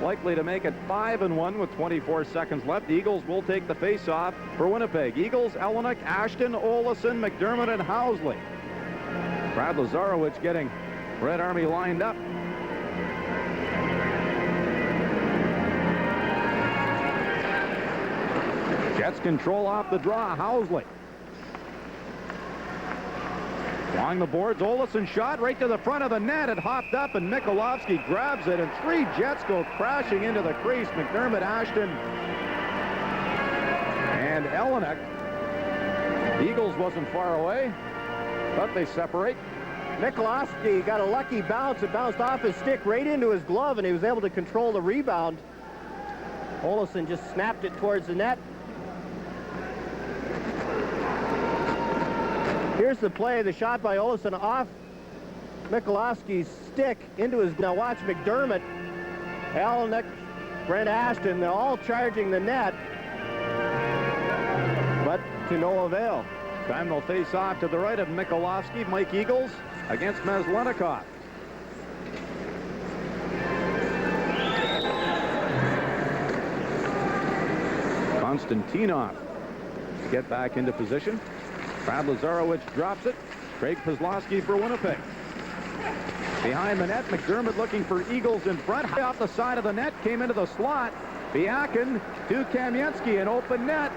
likely to make it 5-1 with 24 seconds left. The Eagles will take the face-off for Winnipeg. Eagles, Elenick, Ashton, Olesen, McDermott, and Housley. Brad Lazarowicz getting Red Army lined up. Jets control off the draw. Housley. Along the boards, Olesen shot right to the front of the net. It hopped up, and Mikulovsky grabs it, and 3 Jets go crashing into the crease. McDermott, Ashton, and Elenick. The Eagles wasn't far away, but they separate. Mikulovsky got a lucky bounce. It bounced off his stick right into his glove, and he was able to control the rebound. Olesen just snapped it towards the net. Here's the play, the shot by Olesen off Mikulovsky's stick into his... Now watch McDermott. Elenick Brent Ashton, they're all charging the net, but to no avail. Time they'll face off to the right of Mikolovsky, Mike Eagles, against Meslenikov. Konstantinov to get back into position. Brad Lazarowicz drops it. Craig Kozlowski for Winnipeg. Behind the net, McDermott looking for Eagles in front. High off the side of the net, came into the slot. Biakin to Kamensky, an open net.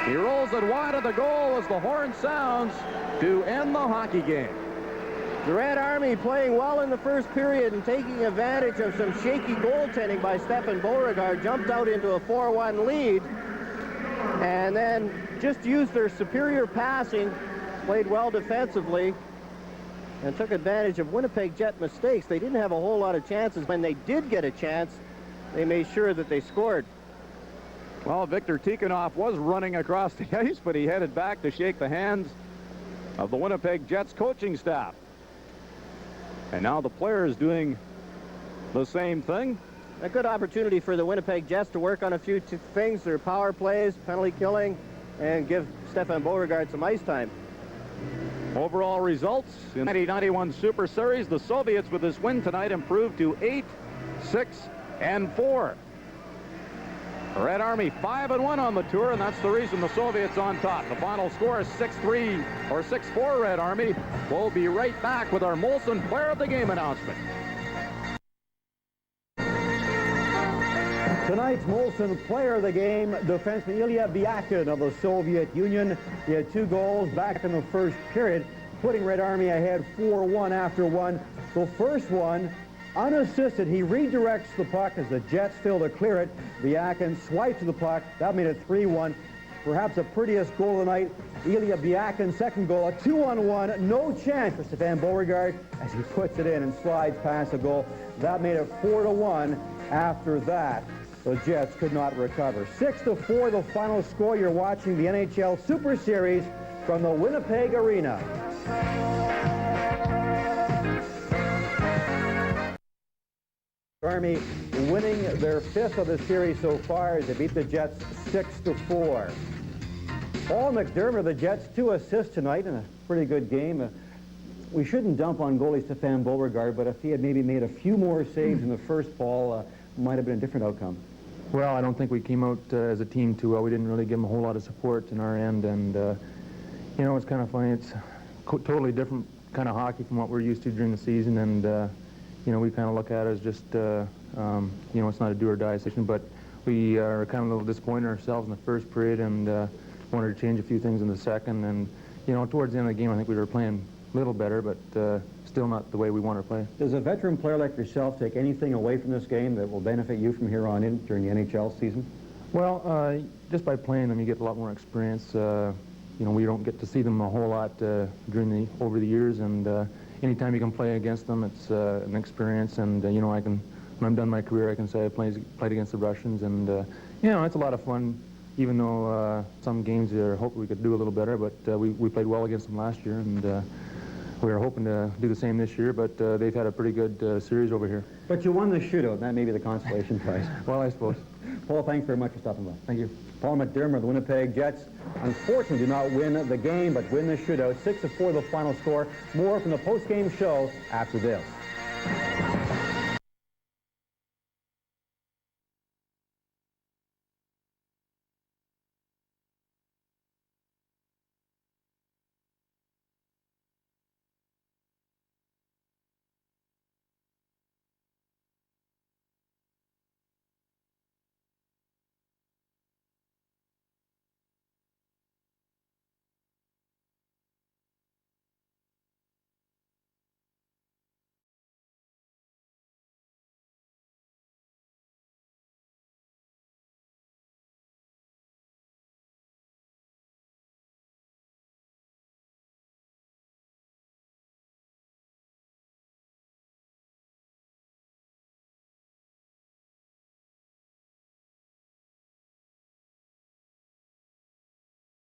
He rolls it wide of the goal as the horn sounds to end the hockey game. The Red Army playing well in the first period and taking advantage of some shaky goaltending by Stefan Beauregard. Jumped out into a 4-1 lead and then just used their superior passing, played well defensively, and took advantage of Winnipeg Jet mistakes. They didn't have a whole lot of chances. When they did get a chance, they made sure that they scored. Well, Victor Tikhonov was running across the ice, but he headed back to shake the hands of the Winnipeg Jets coaching staff. And now the players doing the same thing. A good opportunity for the Winnipeg Jets to work on a few things, their power plays, penalty killing, and give Stefan Beauregard some ice time. Overall results in the 1991 Super Series, the Soviets with this win tonight improved to 8-6-4. The Red Army 5-1 on the tour, and that's the reason the Soviets on top. The final score is 6-3 or 6-4 Red Army. We'll be right back with our Molson Player of the Game announcement. Tonight's Molson Player of the Game, defenseman Ilya Biakin of the Soviet Union. He had 2 goals back in the first period, putting Red Army ahead 4-1 after one. The first one, unassisted, he redirects the puck as the Jets fail to clear it. Biakin swipes the puck. That made it 3-1. Perhaps the prettiest goal of the night. Ilya Biakin's second goal, a 2-on-1. No chance for Stefan Beauregard as he puts it in and slides past the goal. That made it 4-1. After that, the Jets could not recover. 6-4, the final score. You're watching the NHL Super Series from the Winnipeg Arena. Army winning their 5th of the series so far as they beat the Jets 6-4. Paul McDermott of the Jets, 2 assists tonight in a pretty good game. We shouldn't dump on goalie Stefan Beauregard, but if he had maybe made a few more saves in the first, Paul, might have been a different outcome. Well, I don't think we came out as a team too well. We didn't really give him a whole lot of support in our end, and you know, it's kind of funny. It's totally different kind of hockey from what we're used to during the season, and you know, we kind of look at it as just you know, it's not a do-or-die decision, but we are kind of a little disappointed ourselves in the first period and wanted to change a few things in the second, and you know, towards the end of the game, I think we were playing a little better, but still not the way we want to play. Does a veteran player like yourself take anything away from this game that will benefit you from here on in during the NHL season? Well, just by playing them, you get a lot more experience. You know, we don't get to see them a whole lot over the years, and anytime you can play against them, it's an experience. And you know, when I'm done my career, I can say I played against the Russians, and you know, it's a lot of fun. Even though some games I hope we could do a little better, but we played well against them last year, and we are hoping to do the same this year, but they've had a pretty good series over here. But you won the shootout, and that may be the consolation prize. Well, I suppose. Paul, thanks very much for stopping by. Thank you. Paul McDermott of the Winnipeg Jets, unfortunately, did not win the game, but win the shootout. 6-4 the final score. More from the post-game show after this.